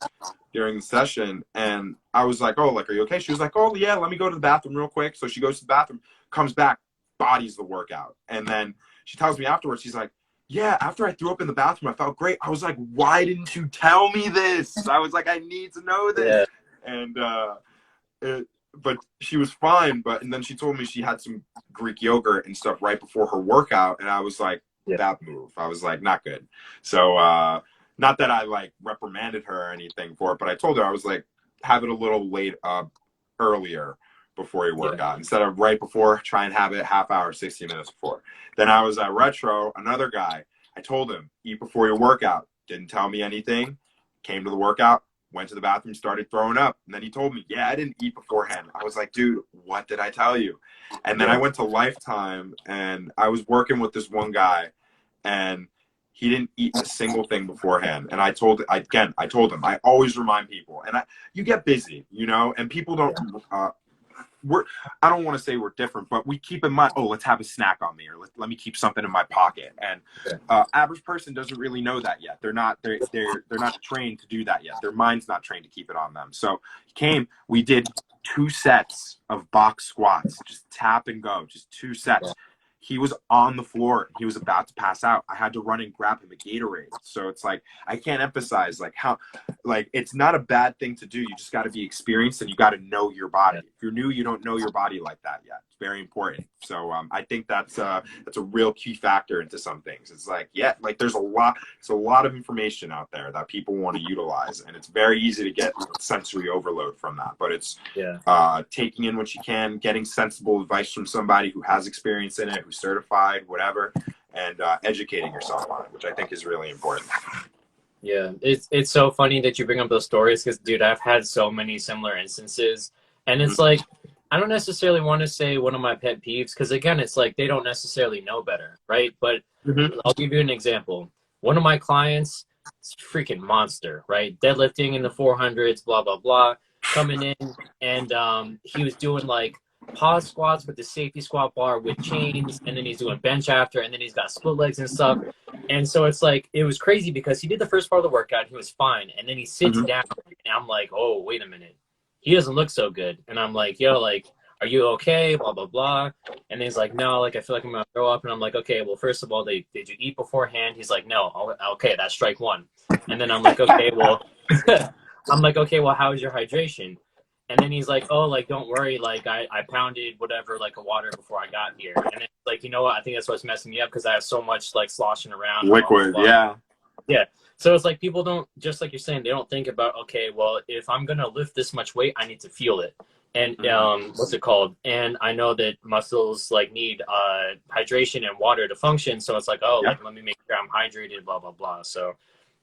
during the session. And I was like, oh, like, are you okay? She was like, oh, yeah, let me go to the bathroom real quick. So she goes to the bathroom, comes back, bodies the workout. And then she tells me afterwards, she's like, yeah, after I threw up in the bathroom, I felt great. I was like, why didn't you tell me this? I was like, I need to know this. Yeah. And, but she was fine. And then she told me she had some Greek yogurt and stuff right before her workout. And I was like, Yeah. that move. I was like, not good. So, not that I like reprimanded her or anything for it, but I told her, I was like, have it a little late, earlier before you work Yeah. out instead of right before. Try and have it half hour, 60 minutes before. Then I was at Retro, another guy. I told him, eat before your workout. Didn't tell me anything. Came to the workout, went to the bathroom, started throwing up. And then he told me, yeah, I didn't eat beforehand. I was like, dude, what did I tell you? And then I Yeah. went to Lifetime and I was working with this one guy and he didn't eat a single thing beforehand. And I told him, I always remind people, and you get busy, you know, and people don't, we're, I don't want to say we're different, but we keep in mind, oh, let's have a snack on me, or let me keep something in my pocket. And average person doesn't really know that yet. They're not trained to do that yet. Their mind's not trained to keep it on them. So we did 2 sets of box squats, just tap and go, just 2 sets. He was on the floor. He was about to pass out. I had to run and grab him a Gatorade. So it's like, I can't emphasize like how, like, it's not a bad thing to do. You just got to be experienced and you got to know your body. If you're new, you don't know your body like that yet. It's very important. So I think that's a real key factor into some things. It's like, yeah, like it's a lot of information out there that people want to utilize, and it's very easy to get sensory overload from that. But it's taking in what you can, getting sensible advice from somebody who has experience in it, who's certified, whatever, and educating yourself on it, which I think is really important. Yeah, it's so funny that you bring up those stories because, dude, I've had so many similar instances, and it's like I don't necessarily want to say one of my pet peeves because, again, it's like they don't necessarily know better, right? But I'll give you an example. One of my clients, is a freaking monster, right? Deadlifting in the 400s, blah blah blah, coming in, and he was doing like pause squats with the safety squat bar with chains, and then he's doing bench after, and then he's got split legs and stuff. And so it's like, it was crazy because he did the first part of the workout, he was fine. And then he sits down and I'm like, oh, wait a minute. He doesn't look so good. And I'm like, yo, like, are you okay? Blah, blah, blah. And he's like, no, like, I feel like I'm going to throw up. And I'm like, okay, well, first of all, did you eat beforehand? He's like, no. Oh, okay, that's strike one. And then I'm like, okay, well, how is your hydration? And then he's like, oh, like, don't worry. Like, I pounded whatever, like a water before I got here. And it's like, you know what? I think that's what's messing me up because I have so much like sloshing around. Liquid, blah, blah, yeah. yeah. So it's like people don't, just like you're saying, they don't think about, okay, well, if I'm going to lift this much weight, I need to feel it. And what's it called? And I know that muscles like need hydration and water to function. So it's like, oh, like, let me make sure I'm hydrated, blah, blah, blah. So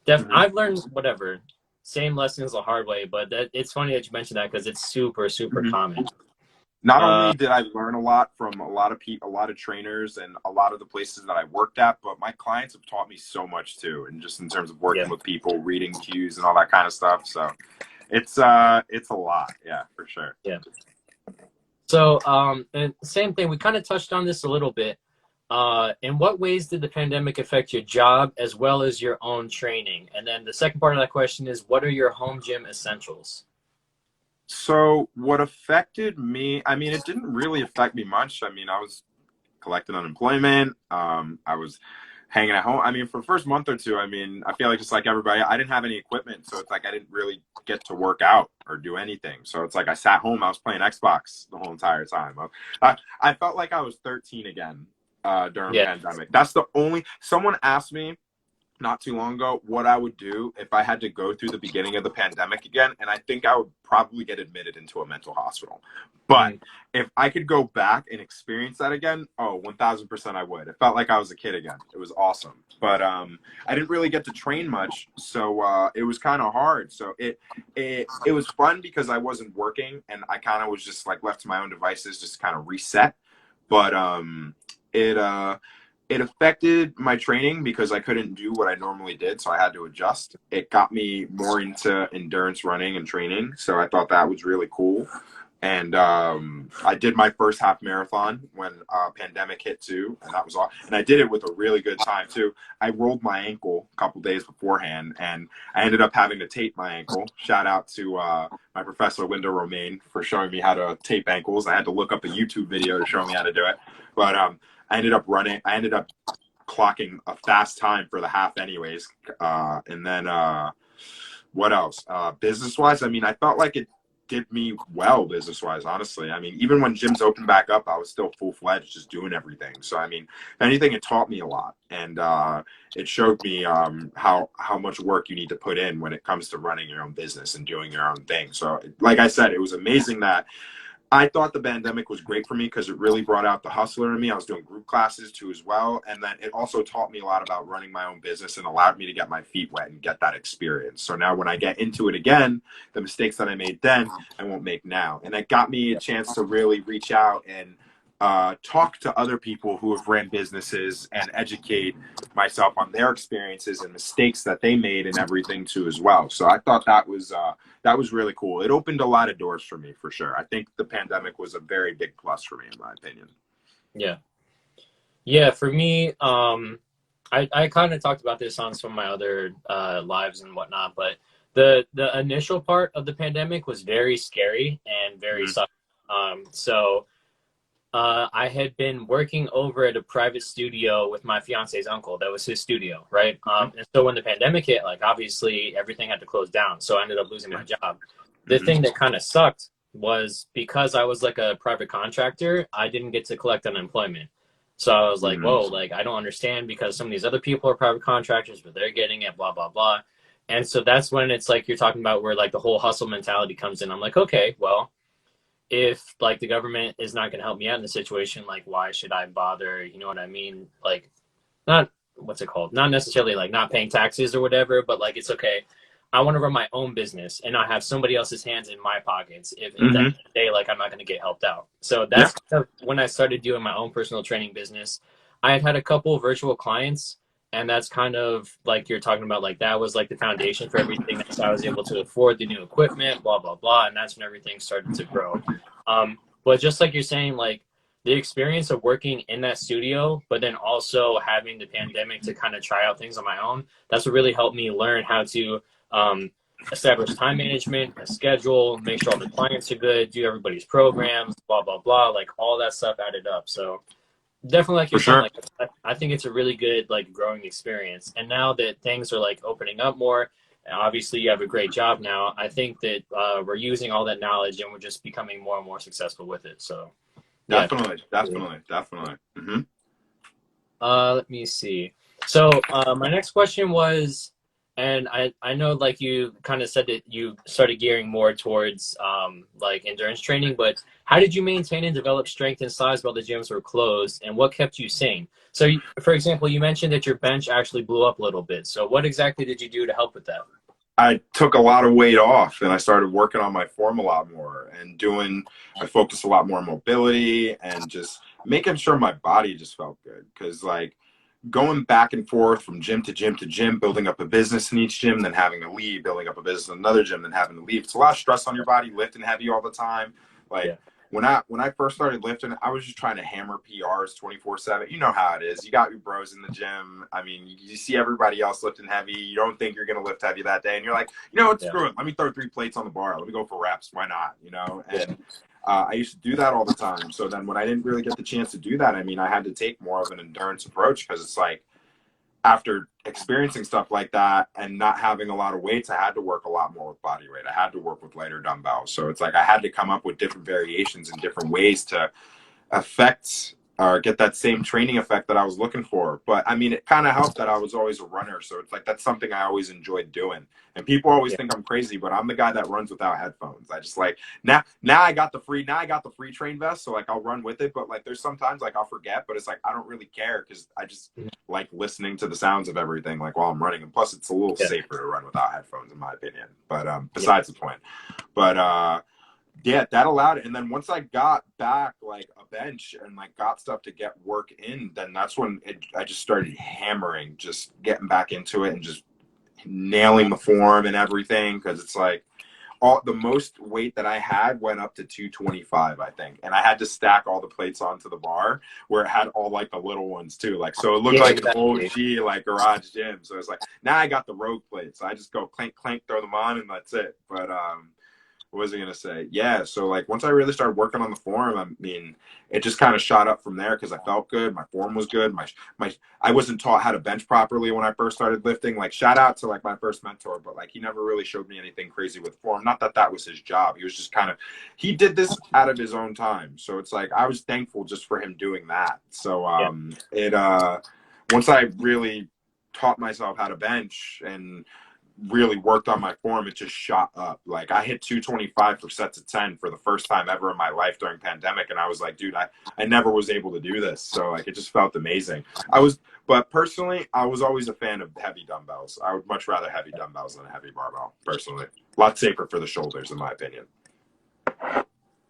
I've learned whatever. Same lessons the hard way, but it's funny that you mentioned that because it's super, super common. Not only did I learn a lot from a lot of people, a lot of trainers, and a lot of the places that I worked at, but my clients have taught me so much too, and just in terms of working with people, reading cues, and all that kind of stuff. So it's a lot, yeah, for sure. Yeah. So and same thing, we kind of touched on this a little bit. In what ways did the pandemic affect your job as well as your own training? And then the second part of that question is, what are your home gym essentials? So what affected me, I mean, it didn't really affect me much. I mean, I was collecting unemployment. I was hanging at home. I mean, for the first month or two, I mean, I feel like just like everybody, I didn't have any equipment. So it's like I didn't really get to work out or do anything. So it's like I sat home, I was playing Xbox the whole entire time. I felt like I was 13 again during the pandemic. That's the only, someone asked me not too long ago what I would do if I had to go through the beginning of the pandemic again, and I think I would probably get admitted into a mental hospital. But if I could go back and experience that again, oh, 1000% I would. It felt like I was a kid again. It was awesome. But I didn't really get to train much, so it was kind of hard. So it was fun because I wasn't working and I kind of was just like left to my own devices, just kind of reset. But it affected my training because I couldn't do what I normally did, so I had to adjust. It got me more into endurance running and training, so I thought that was really cool. And I did my first half marathon when pandemic hit too, and that was all. And I did it with a really good time too. I rolled my ankle a couple days beforehand, and I ended up having to tape my ankle. Shout out to my professor Linda Romaine for showing me how to tape ankles. I had to look up a YouTube video to show me how to do it, but I ended up clocking a fast time for the half anyways. And then what else? Business wise, I mean, I felt like did me well business wise, honestly. I mean, even when gyms opened back up, I was still full fledged, just doing everything. So, I mean, if anything, it taught me a lot, and it showed me how much work you need to put in when it comes to running your own business and doing your own thing. So, like I said, it was amazing that I thought the pandemic was great for me because it really brought out the hustler in me. I was doing group classes too as well. And then it also taught me a lot about running my own business and allowed me to get my feet wet and get that experience. So now when I get into it again, the mistakes that I made then, I won't make now. And it got me a chance to really reach out and talk to other people who have ran businesses and educate myself on their experiences and mistakes that they made and everything too as well. So I thought that was really cool. It opened a lot of doors for me for sure. I think the pandemic was a very big plus for me in my opinion. Yeah. Yeah, for me, I kind of talked about this on some of my other lives and whatnot, but the initial part of the pandemic was very scary and very sucky. So I had been working over at a private studio with my fiance's uncle. That was his studio, right? And so when the pandemic hit, like obviously everything had to close down. So I ended up losing my job. The thing that kind of sucked was because I was like a private contractor, I didn't get to collect unemployment. So I was like, whoa, like I don't understand because some of these other people are private contractors, but they're getting it, blah, blah, blah. And so that's when it's like you're talking about where like the whole hustle mentality comes in. I'm like, okay, well, if like the government is not going to help me out in the situation, like why should I bother? You know what I mean? Like not what's it called? Not necessarily like not paying taxes or whatever, but like it's okay. I want to run my own business and not have somebody else's hands in my pockets. If at the end of the day, like I'm not going to get helped out. So that's kind of when I started doing my own personal training business. I had a couple of virtual clients, and that's kind of like you're talking about, like that was like the foundation for everything. That's how I was able to afford the new equipment, blah, blah, blah. And that's when everything started to grow. But just like you're saying, like the experience of working in that studio, but then also having the pandemic to kind of try out things on my own, that's what really helped me learn how to establish time management, a schedule, make sure all the clients are good, do everybody's programs, blah, blah, blah. Like all that stuff added up. So definitely, like you're saying, like I think it's a really good like growing experience. And now that things are like opening up more, and obviously you have a great job now, I think that we're using all that knowledge and we're just becoming more and more successful with it. So yeah. Definitely. Let me see. So my next question was, and I know like you kind of said that you started gearing more towards like endurance training, but how did you maintain and develop strength and size while the gyms were closed, and what kept you sane? So for example, you mentioned that your bench actually blew up a little bit. So what exactly did you do to help with that? I took a lot of weight off and I started working on my form a lot more and I focused a lot more on mobility and just making sure my body just felt good. Cause like going back and forth from gym to gym to gym, building up a business in each gym, then having to leave, building up a business in another gym, then having to leave. It's a lot of stress on your body, lifting heavy all the time. Like when I first started lifting, I was just trying to hammer PRs 24/7. You know how it is. You got your bros in the gym. I mean, you see everybody else lifting heavy. You don't think you're going to lift heavy that day. And you're like, you know what, screw it. Let me throw 3 plates on the bar. Let me go for reps. Why not? You know? And I used to do that all the time. So then when I didn't really get the chance to do that, I mean, I had to take more of an endurance approach because it's like, after experiencing stuff like that and not having a lot of weights, I had to work a lot more with body weight. I had to work with lighter dumbbells. So it's like I had to come up with different variations and different ways to affect or get that same training effect that I was looking for. But I mean, it kind of helped that I was always a runner. So it's like that's something I always enjoyed doing. And people always think I'm crazy, but I'm the guy that runs without headphones. I just like now I got the free train vest, so like I'll run with it. But like there's sometimes like I'll forget, but it's like I don't really care because I just like listening to the sounds of everything like while I'm running. And plus, it's a little safer to run without headphones, in my opinion. But besides the point. But yeah, that allowed it. And then once I got back like a bench and like got stuff to get work in, then that's when I just started hammering, just getting back into it and just nailing the form and everything. Cause it's like the most weight that I had went up to 225, I think. And I had to stack all the plates onto the bar where it had all like the little ones too. Like, so it looked like an OG, like garage gym. So it's like, now I got the rogue plates. So I just go clank, clank, throw them on and that's it. But, what was I gonna say? Yeah, so like once I really started working on the form, I mean, it just kind of shot up from there because I felt good. My form was good. My I wasn't taught how to bench properly when I first started lifting. Like shout out to like my first mentor, but like he never really showed me anything crazy with form. Not that that was his job. He was just kind of he did this out of his own time. So it's like I was thankful just for him doing that. So Yeah. it once I really taught myself how to bench and really worked on my form, it just shot up. Like I hit 225 for sets of 10 for the first time ever in my life during pandemic. And I was like, dude, I never was able to do this. So like, it just felt amazing. But personally, I was always a fan of heavy dumbbells. I would much rather heavy dumbbells than a heavy barbell, personally. A lot safer for the shoulders, in my opinion.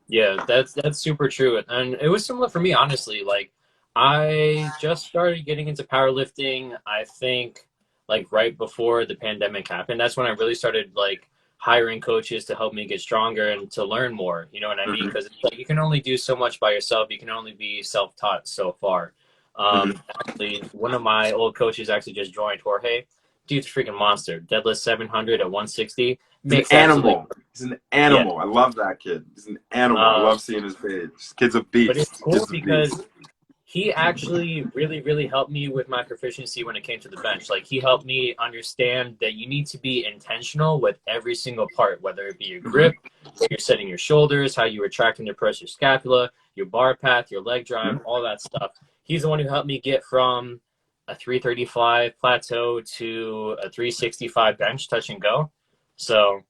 Yeah, that's super true. And it was similar for me, honestly. Like I just started getting into powerlifting, I think like right before the pandemic happened. That's when I really started like hiring coaches to help me get stronger and to learn more. You know what I mean? Mm-hmm. Because it's like you can only do so much by yourself. You can only be self-taught so far. Mm-hmm. Actually, one of my old coaches actually just joined, Jorge. Dude's a freaking monster. Deadlift 700 at 160. He's an Makes absolutely animal. He's an yeah. animal. I love that kid. He's an animal. I Um, love seeing his page. This kid's a but it's beast. cool Just a beast. because he actually really helped me with my proficiency when it came to the bench. Like he helped me understand that you need to be intentional with every single part, whether it be your Mm-hmm. grip, where you're setting your shoulders, how you retract and depress your scapula, your bar path, your leg drive, all that stuff. He's the one who helped me get from a 335 plateau to a 365 bench touch and go. So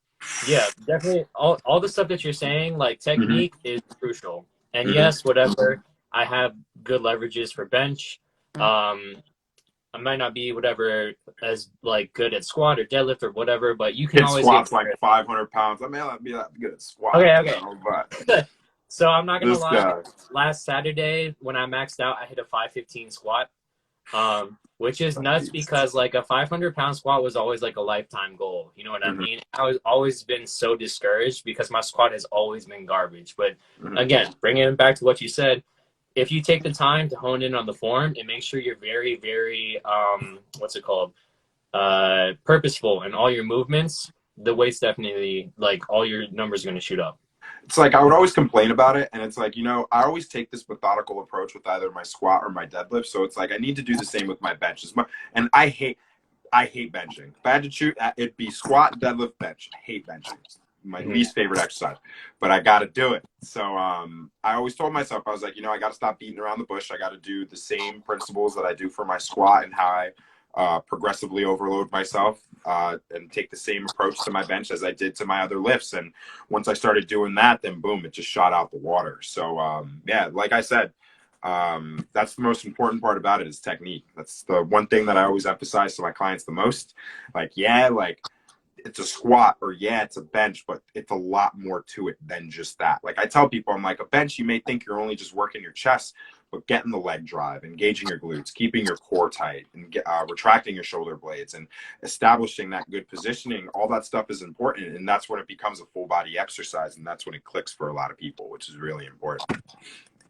yeah, definitely all the stuff that you're saying, like Mm-hmm. technique is crucial. And Mm-hmm. yes, whatever, I have good leverages for bench. Um, I might not be whatever as like good at squat or deadlift or whatever, but you can Kid always get squats like better. 500 pounds. I may not be that good at squat, Okay, you okay. know, but So I'm not gonna this lie. guy. Last Saturday when I maxed out, I hit a 515 squat, which is nuts because like a 500-pound squat was always like a lifetime goal. You know what I Mm-hmm. mean? I was always been so discouraged because my squat has always been garbage. But Mm-hmm. again, bringing it back to what you said, if you take the time to hone in on the form and make sure you're very what's it called, purposeful in all your movements, the weight's definitely like all your numbers are going to shoot up. It's like I would always complain about it, and it's like, you know, I always take this methodical approach with either my squat or my deadlift. So it's like I need to do the same with my bench. And I hate benching. If I had to choose, it'd be squat, deadlift, bench. I hate benching. My least favorite exercise, but I got to do it. So I always told myself, I was like, you know, I got to stop beating around the bush. I got to do the same principles that I do for my squat and how I progressively overload myself and take the same approach to my bench as I did to my other lifts. And once I started doing that, then boom, it just shot out the water. So yeah, like I said, that's the most important part about it is technique. That's the one thing that I always emphasize to my clients the most. Like, yeah, like it's a squat or yeah, it's a bench, but it's a lot more to it than just that. Like I tell people, I'm like, a bench, you may think you're only just working your chest, but getting the leg drive, engaging your glutes, keeping your core tight, and retracting your shoulder blades, and establishing that good positioning, all that stuff is important. And that's when it becomes a full body exercise. And that's when it clicks for a lot of people, which is really important.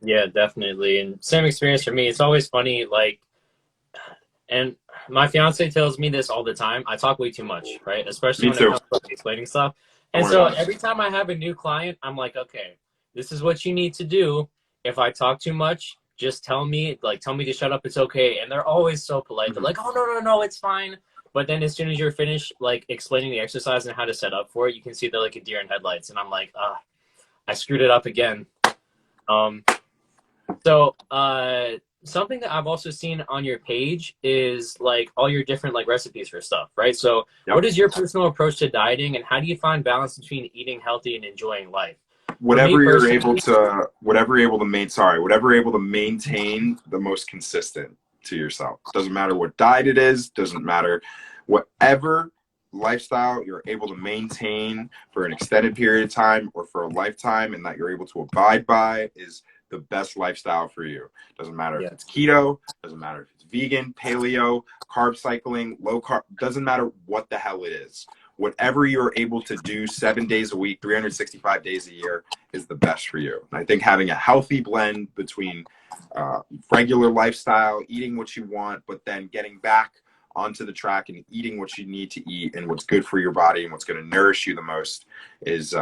Yeah, definitely. And same experience for me. It's always funny, like, and my fiance tells me this all the time. I talk way too much, right? Especially Me when it too. comes to explaining stuff. Don't And worry so about it. every time I have a new client, I'm like, okay, this is what you need to do. If I talk too much, just tell me to shut up. It's okay. And they're always so polite. They're like, oh, no, it's fine. But then as soon as you're finished, like explaining the exercise and how to set up for it, you can see they're like a deer in headlights. And I'm like, I screwed it up again. So something that I've also seen on your page is like all your different like recipes for stuff, right? So Yep. what is your personal approach to dieting and how do you find balance between eating healthy and enjoying life? Whatever you're able to maintain the most consistent to yourself. Doesn't matter what diet it is, doesn't matter whatever lifestyle you're able to maintain for an extended period of time or for a lifetime and that you're able to abide by is the best lifestyle for you. Doesn't matter if Yeah. it's keto, doesn't matter if it's vegan, paleo, carb cycling, low carb, doesn't matter what the hell it is. Whatever you're able to do 7 days a week, 365 days a year is the best for you. And I think having a healthy blend between regular lifestyle, eating what you want, but then getting back onto the track and eating what you need to eat and what's good for your body and what's going to nourish you the most is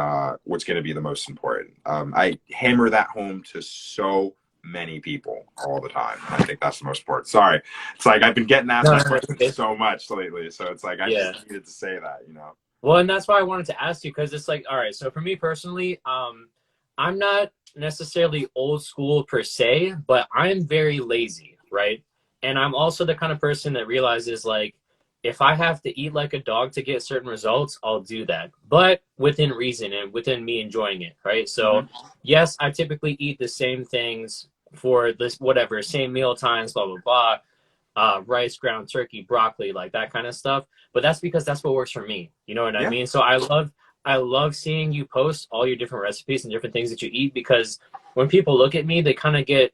what's going to be the most important. I hammer that home to so many people all the time. I think that's the most important. Sorry. It's like I've been getting asked No, that no, question no. so much lately. So it's like I Yeah. just needed to say that, you know. Well, and that's why I wanted to ask you, because it's like, all right, so for me personally, I'm not necessarily old school per se, but I'm very lazy, right? And I'm also the kind of person that realizes like if I have to eat like a dog to get certain results, I'll do that, but within reason and within me enjoying it, right? So, Mm-hmm. yes, I typically eat the same things for this, whatever, same meal times, blah, blah, blah, rice, ground turkey, broccoli, like that kind of stuff. But that's because that's what works for me. You know what I Yeah. mean? So I love seeing you post all your different recipes and different things that you eat, because when people look at me, they kind of get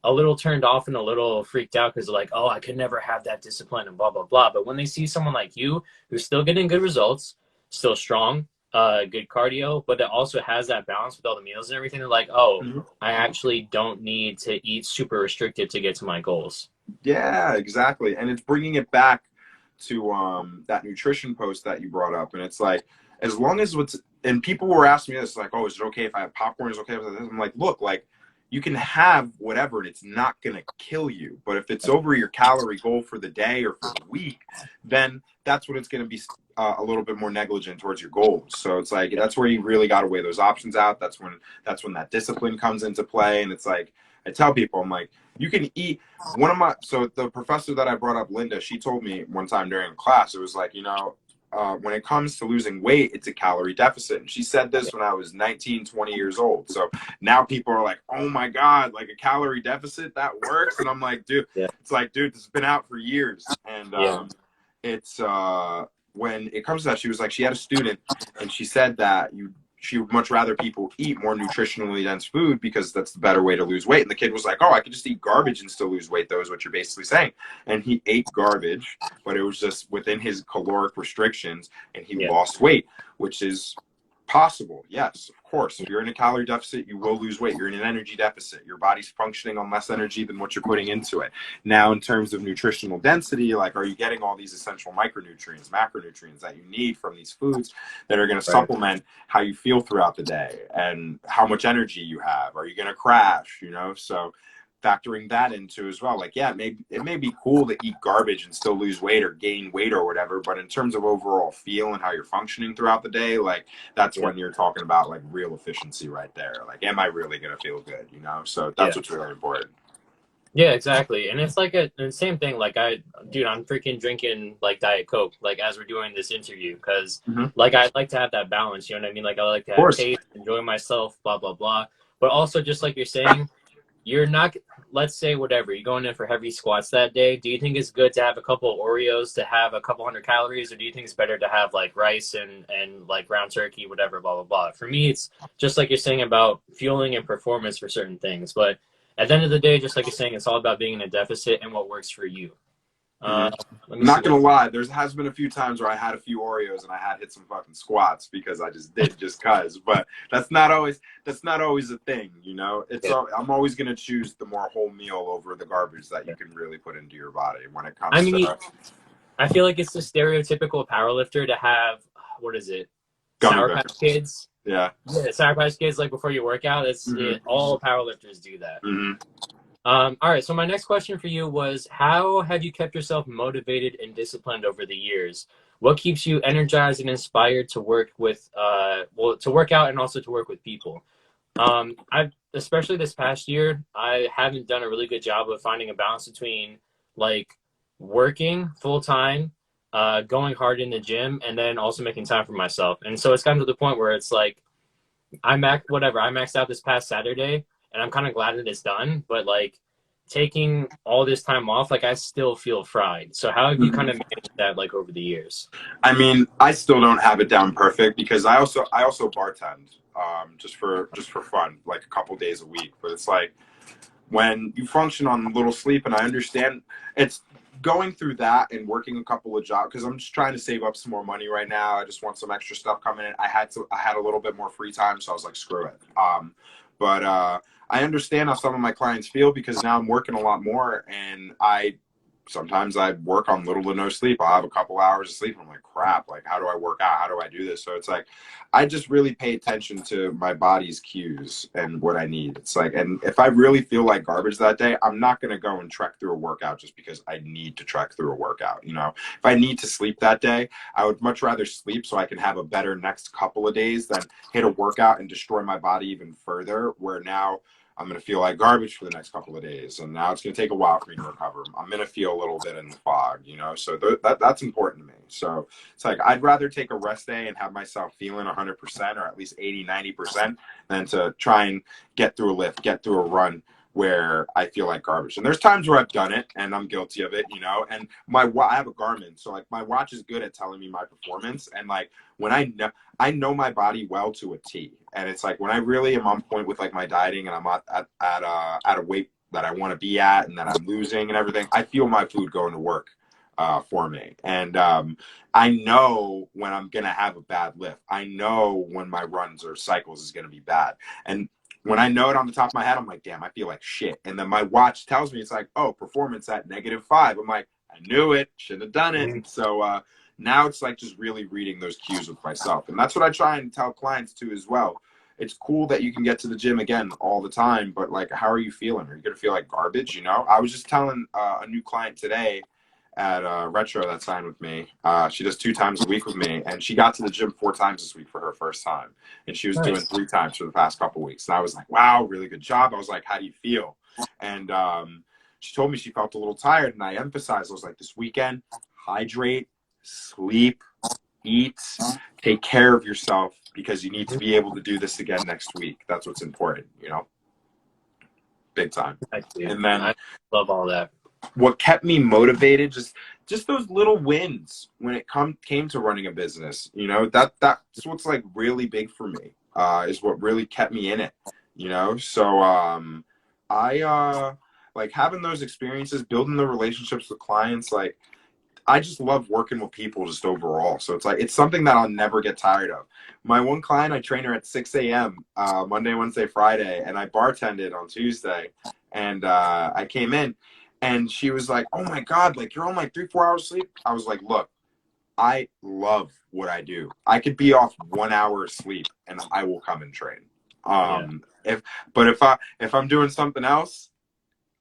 a little turned off and a little freaked out because they're like, oh, I could never have that discipline and blah, blah, blah. But when they see someone like you who's still getting good results, still strong, good cardio, but that also has that balance with all the meals and everything, they're like, oh, Mm-hmm. I actually don't need to eat super restricted to get to my goals. Yeah, exactly. And it's bringing it back to that nutrition post that you brought up. And it's like, as long as what's, and people were asking me this, like, oh, is it okay if I have popcorn? Is it okay if I have this? I'm like, look, like, you can have whatever and it's not going to kill you. But if it's over your calorie goal for the day or for the week, then that's when it's going to be a little bit more negligent towards your goals. So it's like, that's where you really got to weigh those options out. That's when that discipline comes into play. And it's like, I tell people, I'm like, you can eat so the professor that I brought up, Linda, she told me one time during class, it was like, when it comes to losing weight, it's a calorie deficit. And she said this when I was 19, 20 years old. So now people are like, oh my God, like a calorie deficit, that works. And I'm like, dude, Yeah. it's like, dude, this has been out for years. And Yeah. it's when it comes to that, she was like, she had a student and she said that she would much rather people eat more nutritionally dense food because that's the better way to lose weight. And the kid was like, oh, I could just eat garbage and still lose weight, though, is what you're basically saying. And he ate garbage, but it was just within his caloric restrictions, and he Yeah. lost weight, which is possible. Yes, of course. If you're in a calorie deficit, you will lose weight. You're in an energy deficit. Your body's functioning on less energy than what you're putting into it. Now, in terms of nutritional density, like, are you getting all these essential micronutrients, macronutrients that you need from these foods that are going to Right. supplement how you feel throughout the day and how much energy you have? Are you going to crash? So factoring that into as well. Like, yeah, it may be cool to eat garbage and still lose weight or gain weight or whatever, but in terms of overall feel and how you're functioning throughout the day, like, that's Yeah. when you're talking about like real efficiency right there. Like, am I really going to feel good? So that's Yeah. what's really important. Yeah, exactly. And it's like the same thing. Like dude, I'm freaking drinking like Diet Coke, like as we're doing this interview, because Mm-hmm. Of like I like to have that balance. You know what I mean? Like I like to have course. taste, enjoy myself, blah blah blah. But also, just like you're saying, you're not. Let's say whatever you're going in for heavy squats that day. Do you think it's good to have a couple of Oreos to have a couple hundred calories, or do you think it's better to have like rice and like ground turkey, whatever, blah blah blah? For me, it's just like you're saying about fueling and performance for certain things, but at the end of the day, just like you're saying, it's all about being in a deficit and what works for you. Uh, Mm-hmm. let me I'm see not what. gonna lie, there has been a few times where I had a few Oreos and I had hit some fucking squats because I just did just cause. But that's not always a thing. Yeah. I'm always gonna choose the more whole meal over the garbage that you can really put into your body when it I comes mean, to I feel like it's the stereotypical powerlifter to have what is it, gummy Sour Patch bears. Kids. Yeah. Yeah, Sour Patch Kids. Like before you work out, it's Mm-hmm. it, all powerlifters do that. Mm-hmm. All right. So my next question for you was, how have you kept yourself motivated and disciplined over the years? What keeps you energized and inspired to work with, to work out and also to work with people? I've especially this past year, I haven't done a really good job of finding a balance between like working full time, going hard in the gym, and then also making time for myself. And so it's gotten to the point where it's like I maxed out this past Saturday, and I'm kind of glad that it's done. But like taking all this time off, like I still feel fried. So how have you kind Mm-hmm. of managed that like over the years? I mean, I still don't have it down perfect because I also bartend just for fun, like a couple days a week. But it's like when you function on little sleep, and I understand it's going through that and working a couple of jobs because I'm just trying to save up some more money right now. I just want some extra stuff coming in. I had a little bit more free time, so I was like, screw it. But I understand how some of my clients feel because now I'm working a lot more and I sometimes I work on little to no sleep. I'll have a couple hours of sleep. I'm like, crap, like, how do I work out? How do I do this? So it's like, I just really pay attention to my body's cues and what I need. It's like, and if I really feel like garbage that day, I'm not going to go and trek through a workout just because I need to trek through a workout. You know, if I need to sleep that day, I would much rather sleep so I can have a better next couple of days than hit a workout and destroy my body even further, where now I'm going to feel like garbage for the next couple of days. And now it's going to take a while for me to recover. I'm going to feel a little bit in the fog, you know? So that's important to me. So it's like, I'd rather take a rest day and have myself feeling 100% or at least 80, 90% than to try and get through a lift, get through a run where I feel like garbage. And there's times where I've done it and I'm guilty of it, you know? And I have a Garmin. So like my watch is good at telling me my performance. And like when I know my body well to a T. And it's like when I really am on point with like my dieting and I'm at a weight that I want to be at and that I'm losing and everything, I feel my food going to work for me. And I know when I'm going to have a bad lift. I know when my runs or cycles is going to be bad. And when I know it on the top of my head, I'm like, damn, I feel like shit. And then my watch tells me, it's like, oh, performance at -5. I'm like, I knew it, shouldn't have done it. So now it's like just really reading those cues with myself. And that's what I try and tell clients too as well. It's cool that you can get to the gym again all the time, but like, how are you feeling? Are you going to feel like garbage? You know, I was just telling a new client today at Retro that signed with me. She does 2 times a week with me, and she got to the gym 4 times this week for her first time, and she was doing 3 times for the past couple weeks. And I was like, wow, really good job. I was like, how do you feel? And she told me she felt a little tired, and I emphasized, I was like, this weekend, hydrate, sleep, eat, take care of yourself, because you need to be able to do this again next week. That's what's important, you know, big time. And then I love all that. What kept me motivated, just those little wins when it came to running a business, you know, that's what's like really big for me, is what really kept me in it, you know? So I like having those experiences, building the relationships with clients. Like, I just love working with people just overall. So it's like, it's something that I'll never get tired of. My one client, I train her at 6 a.m. Monday, Wednesday, Friday, and I bartended on Tuesday. And I came in and she was like, oh my God, like you're on like 3-4 hours sleep. I was like, look, I love what I do. I could be off 1 hour of sleep and I will come and train. If I'm doing something else,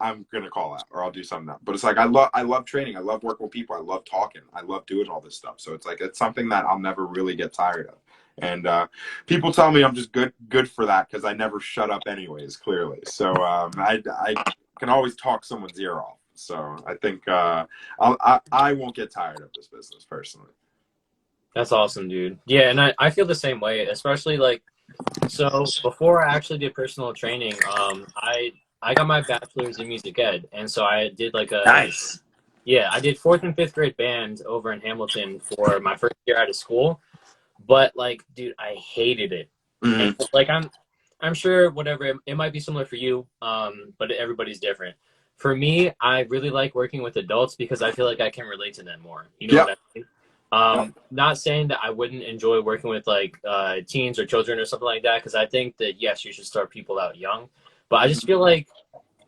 I'm gonna call out or I'll do something else. But it's like I love training. I love working with people. I love talking. I love doing all this stuff. So it's like it's something that I'll never really get tired of. And people tell me I'm just good for that because I never shut up anyways. Clearly, so I can always talk someone's ear off. So I think I won't get tired of this business personally. That's awesome, dude. Yeah, and I feel the same way, especially like, so before I actually did personal training, I got my bachelor's in music ed, and so I did like Nice. I did 4th and 5th grade band over in Hamilton for my first year out of school. But like, dude, I hated it. And like, I'm sure whatever, it might be similar for you, but everybody's different. For me, I really like working with adults because I feel like I can relate to them more. You know what I mean? Not saying that I wouldn't enjoy working with like teens or children or something like that, because I think that yes, you should start people out young. But I just feel like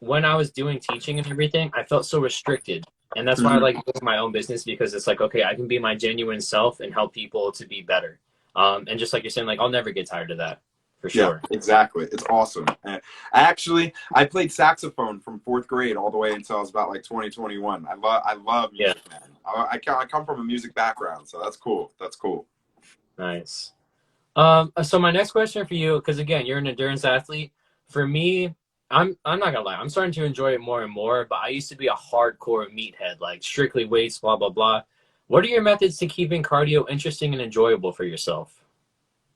when I was doing teaching and everything, I felt so restricted. And that's why I like doing my own business, because it's like, okay, I can be my genuine self and help people to be better. And just like you're saying, like, I'll never get tired of that, for sure. Yeah, exactly. It's awesome. I played saxophone from 4th grade all the way until I was about like 2021. I love music, man. I come from a music background, so that's cool. That's cool. Nice. So my next question for you, because again, you're an endurance athlete. For me, I'm not gonna lie, I'm starting to enjoy it more and more, but I used to be a hardcore meathead, like strictly weights, blah, blah, blah. What are your methods to keeping cardio interesting and enjoyable for yourself?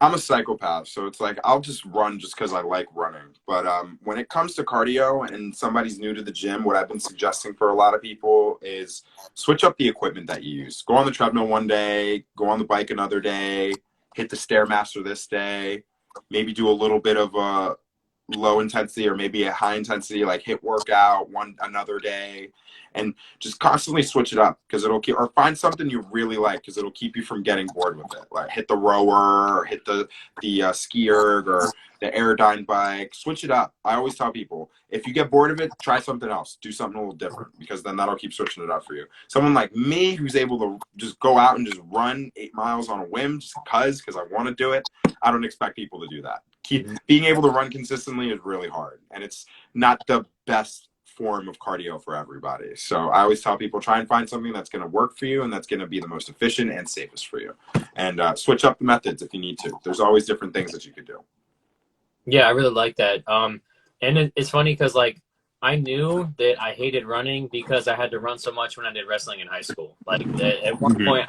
I'm a psychopath, so it's like I'll just run just because I like running. But when it comes to cardio and somebody's new to the gym, what I've been suggesting for a lot of people is switch up the equipment that you use. Go on the treadmill one day, go on the bike another day, hit the Stairmaster this day, maybe do a little bit of low intensity or maybe a high intensity, like hit workout one another day, and just constantly switch it up because it'll keep, or find something you really like because it'll keep you from getting bored with it. Like hit the rower or hit the ski erg or the Aerodyne bike. Switch it up. I always tell people, if you get bored of it, try something else. Do something a little different because then that'll keep switching it up for you. Someone like me who's able to just go out and just run 8 miles on a whim just because I want to do it, I don't expect people to do that. Being able to run consistently is really hard, and it's not the best form of cardio for everybody. So I always tell people, try and find something that's going to work for you and that's going to be the most efficient and safest for you, and switch up the methods if you need to. There's always different things that you could do. Yeah, I really like that. And it's funny because like I knew that I hated running because I had to run so much when I did wrestling in high school. Like at one point,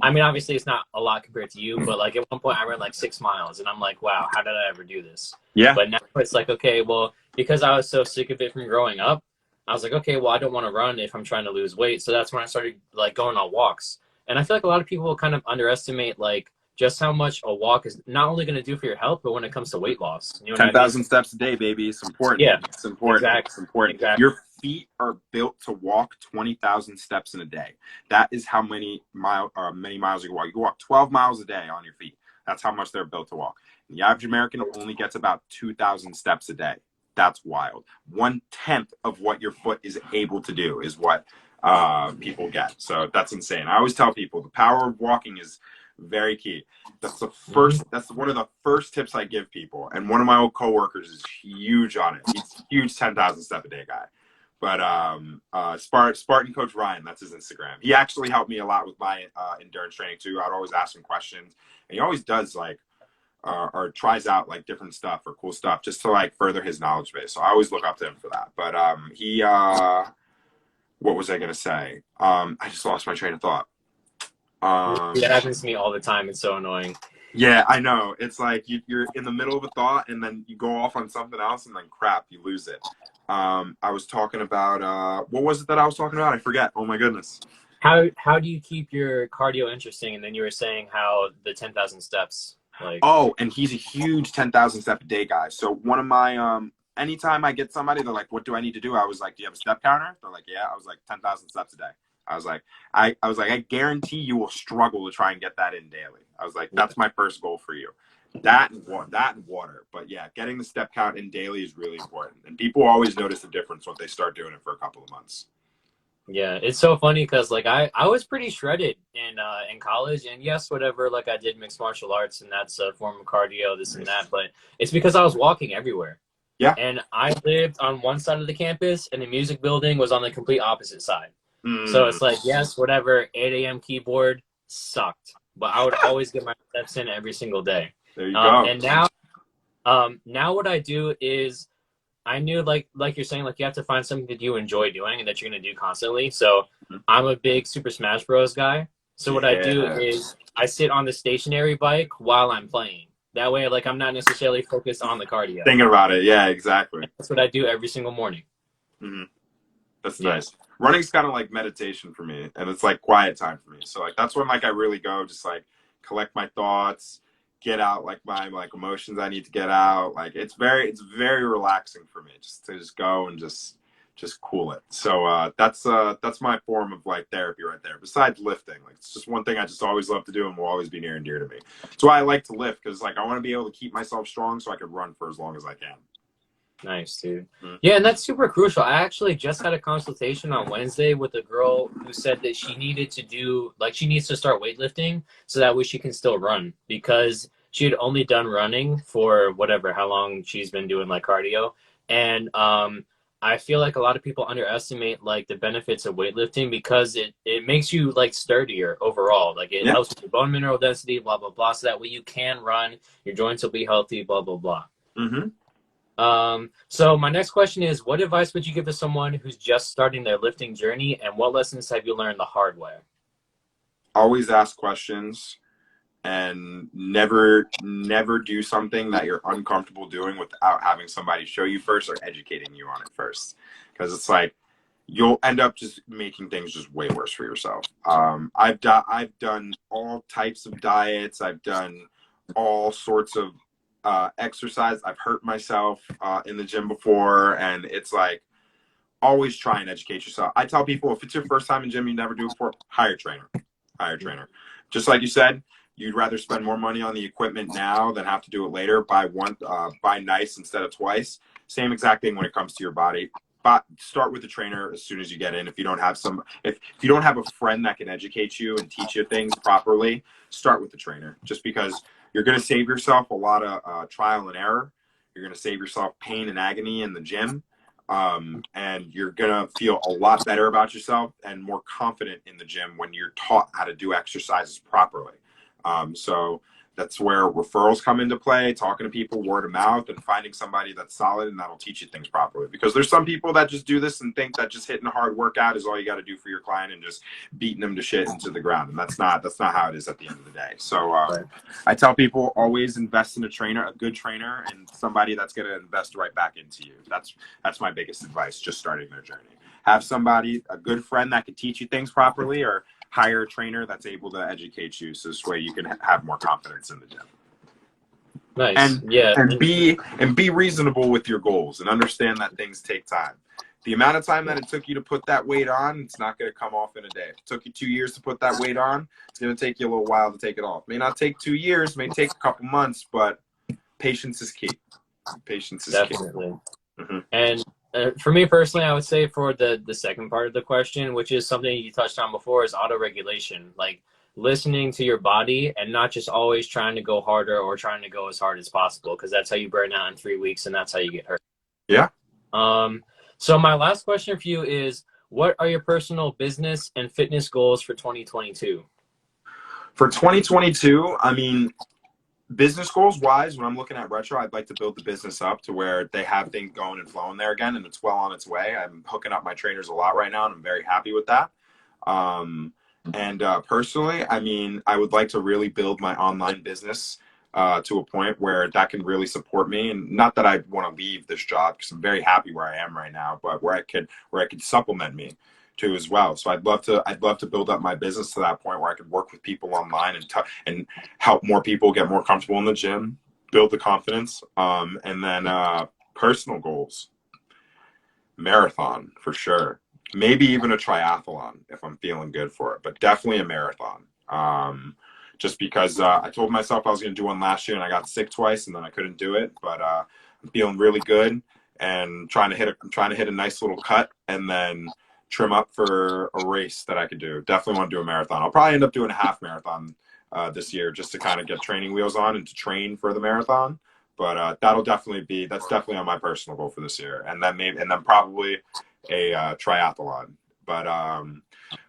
I mean, obviously it's not a lot compared to you, but like at one point I ran like 6 miles, and I'm like, wow, how did I ever do this? Yeah. But now it's like, okay, well, because I was so sick of it from growing up, I was like, okay, well, I don't want to run if I'm trying to lose weight. So that's when I started like going on walks. And I feel like a lot of people kind of underestimate like just how much a walk is not only going to do for your health, but when it comes to weight loss. You know what I mean? 10,000 steps a day, baby. It's important. Yeah, It's important. exactly. It's important. Exactly. Your feet are built to walk 20,000 steps in a day. That is how many miles you can walk. You can walk 12 miles a day on your feet. That's how much they're built to walk. And the average American only gets about 2,000 steps a day. That's wild. 1/10 of what your foot is able to do is what people get. So that's insane. I always tell people the power of walking is very key. That's one of the first tips I give people. And one of my old coworkers is huge on it. He's a huge 10,000 step a day guy. But Spartan Coach Ryan, that's his Instagram. He actually helped me a lot with my endurance training too. I'd always ask him questions, and he always does like or tries out like different stuff or cool stuff just to like further his knowledge base. So I always look up to him for that. But what was I gonna say? I just lost my train of thought. That happens to me all the time. It's so annoying. Yeah, I know. It's like you're in the middle of a thought and then you go off on something else and then crap, you lose it. I was talking about what was it that I was talking about? I forget. Oh my goodness. How do you keep your cardio interesting? And then you were saying how the 10,000 steps, like. Oh, and he's a huge 10,000 step a day guy. So one of my anytime I get somebody, they're like, "What do I need to do?" I was like, "Do you have a step counter?" They're like, "Yeah." I was like, 10,000 steps a day. I was like, I guarantee you will struggle to try and get that in daily. I was like, that's my first goal for you. That and water. But yeah, getting the step count in daily is really important. And people always notice the difference when they start doing it for a couple of months. Yeah, it's so funny because like I was pretty shredded in college, and yes, whatever, like I did mixed martial arts, and that's a form of cardio, this and that, but it's because I was walking everywhere. Yeah. And I lived on one side of the campus, and the music building was on the complete opposite side. So it's like, yes, whatever, 8 a.m. keyboard sucked, but I would always get my steps in every single day. There you go. And now what I do is I knew like you're saying, like you have to find something that you enjoy doing and that you're going to do constantly. So I'm a big Super Smash Bros. Guy. So what I do is I sit on the stationary bike while I'm playing. That way, like I'm not necessarily focused on the cardio. Thinking about it. Yeah, exactly. That's what I do every single morning. That's nice. Running's kind of like meditation for me, and it's like quiet time for me. So like that's when like I really go, just like collect my thoughts, get out like my like emotions I need to get out. Like it's very relaxing for me just to just go and just cool it. So that's my form of like therapy right there. Besides lifting, like it's just one thing I just always love to do and will always be near and dear to me. That's why I like to lift, because like I want to be able to keep myself strong so I can run for as long as I can. Nice, dude. Yeah, and that's super crucial. I actually just had a consultation on Wednesday with a girl who said that she needed to do, like, she needs to start weightlifting so that way she can still run, because she had only done running for whatever, how long she's been doing, like, cardio. And I feel like a lot of people underestimate, like, the benefits of weightlifting because it makes you, like, sturdier overall. Like, it helps with your bone mineral density, blah, blah, blah, so that way you can run, your joints will be healthy, blah, blah, blah. So my next question is, what advice would you give to someone who's just starting their lifting journey, and what lessons have you learned the hard way? Always ask questions, and never do something that you're uncomfortable doing without having somebody show you first or educating you on it first, because it's like you'll end up just making things just way worse for yourself. I've done all types of diets. I've done all sorts of exercise. I've hurt myself in the gym before, and it's like always try and educate yourself. I tell people if it's your first time in gym, you never do it before, hire a trainer. Hire a trainer. Just like you said, you'd rather spend more money on the equipment now than have to do it later. Buy nice instead of twice. Same exact thing when it comes to your body. But start with the trainer as soon as you get in. If you don't have if you don't have a friend that can educate you and teach you things properly, start with the trainer. Just because you're going to save yourself a lot of trial and error. You're going to save yourself pain and agony in the gym. And you're going to feel a lot better about yourself and more confident in the gym when you're taught how to do exercises properly. So that's where referrals come into play, talking to people, word of mouth, and finding somebody that's solid and that'll teach you things properly. Because there's some people that just do this and think that just hitting a hard workout is all you got to do for your client and just beating them to shit into the ground. And that's not how it is at the end of the day. So Right. I tell people always invest in a trainer, a good trainer, and somebody that's going to invest right back into you. That's my biggest advice, just starting their journey. Have somebody, a good friend that can teach you things properly, or hire a trainer that's able to educate you, so this way you can have more confidence in the gym. Nice. And Yeah. and be reasonable with your goals and understand that things take time. The amount of time that it took you to put that weight on, it's not going to come off in a day. If it took you 2 years to put that weight on, it's going to take you a little while to take it off. It may not take 2 years, may take a couple months, but patience is key. Patience is Definitely. key. Mm-hmm. And for me personally, I would say for the second part of the question, which is something you touched on before, is auto-regulation. Like listening to your body and not just always trying to go harder or trying to go as hard as possible, because that's how you burn out in 3 weeks and that's how you get hurt. Yeah. So my last question for you is, what are your personal business and fitness goals for 2022? For 2022, I mean, business goals wise, when I'm looking at Retro, I'd like to build the business up to where they have things going and flowing there again, and it's well on its way. I'm hooking up my trainers a lot right now, and I'm very happy with that. Personally, I mean, I would like to really build my online business to a point where that can really support me. And not that I want to leave this job, because I'm very happy where I am right now, but where I could supplement me too as well. So I'd love to build up my business to that point where I could work with people online and help more people get more comfortable in the gym, build the confidence, and then personal goals, marathon for sure. Maybe even a triathlon if I'm feeling good for it, but definitely a marathon. Just because I told myself I was going to do one last year and I got sick twice and then I couldn't do it, but I'm feeling really good and trying to hit a nice little cut and then trim up for a race that I could do. Definitely want to do a marathon. I'll probably end up doing a half marathon this year just to kind of get training wheels on and to train for the marathon. But that's definitely on my personal goal for this year. And then probably a triathlon. But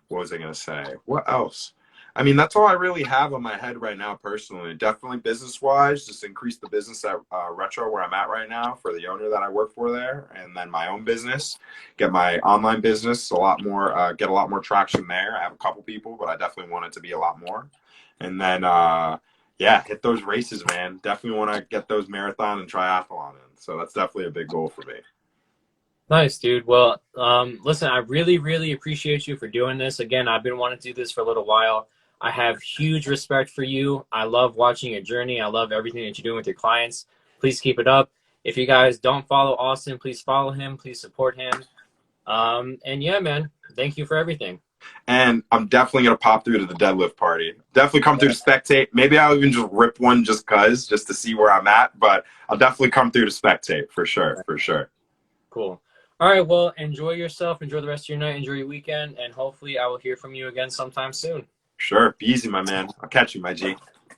what was I going to say? What else? I mean, that's all I really have on my head right now personally. Definitely business-wise, just increase the business at Retro where I'm at right now for the owner that I work for there, and then my own business, get my online business get a lot more traction there. I have a couple people, but I definitely want it to be a lot more. And then, hit those races, man. Definitely want to get those marathon and triathlon in. So that's definitely a big goal for me. Nice, dude. Well, listen, I really, really appreciate you for doing this. Again, I've been wanting to do this for a little while. I have huge respect for you. I love watching your journey. I love everything that you're doing with your clients. Please keep it up. If you guys don't follow Austin, please follow him. Please support him. And yeah, man, thank you for everything. And I'm definitely going to pop through to the deadlift party. Definitely come through to spectate. Maybe I'll even just rip one just to see where I'm at. But I'll definitely come through to spectate for sure. For sure. Cool. All right. Well, enjoy yourself. Enjoy the rest of your night. Enjoy your weekend. And hopefully I will hear from you again sometime soon. Sure. Be easy, my man. I'll catch you, my G.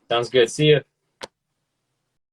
Sounds good. See you.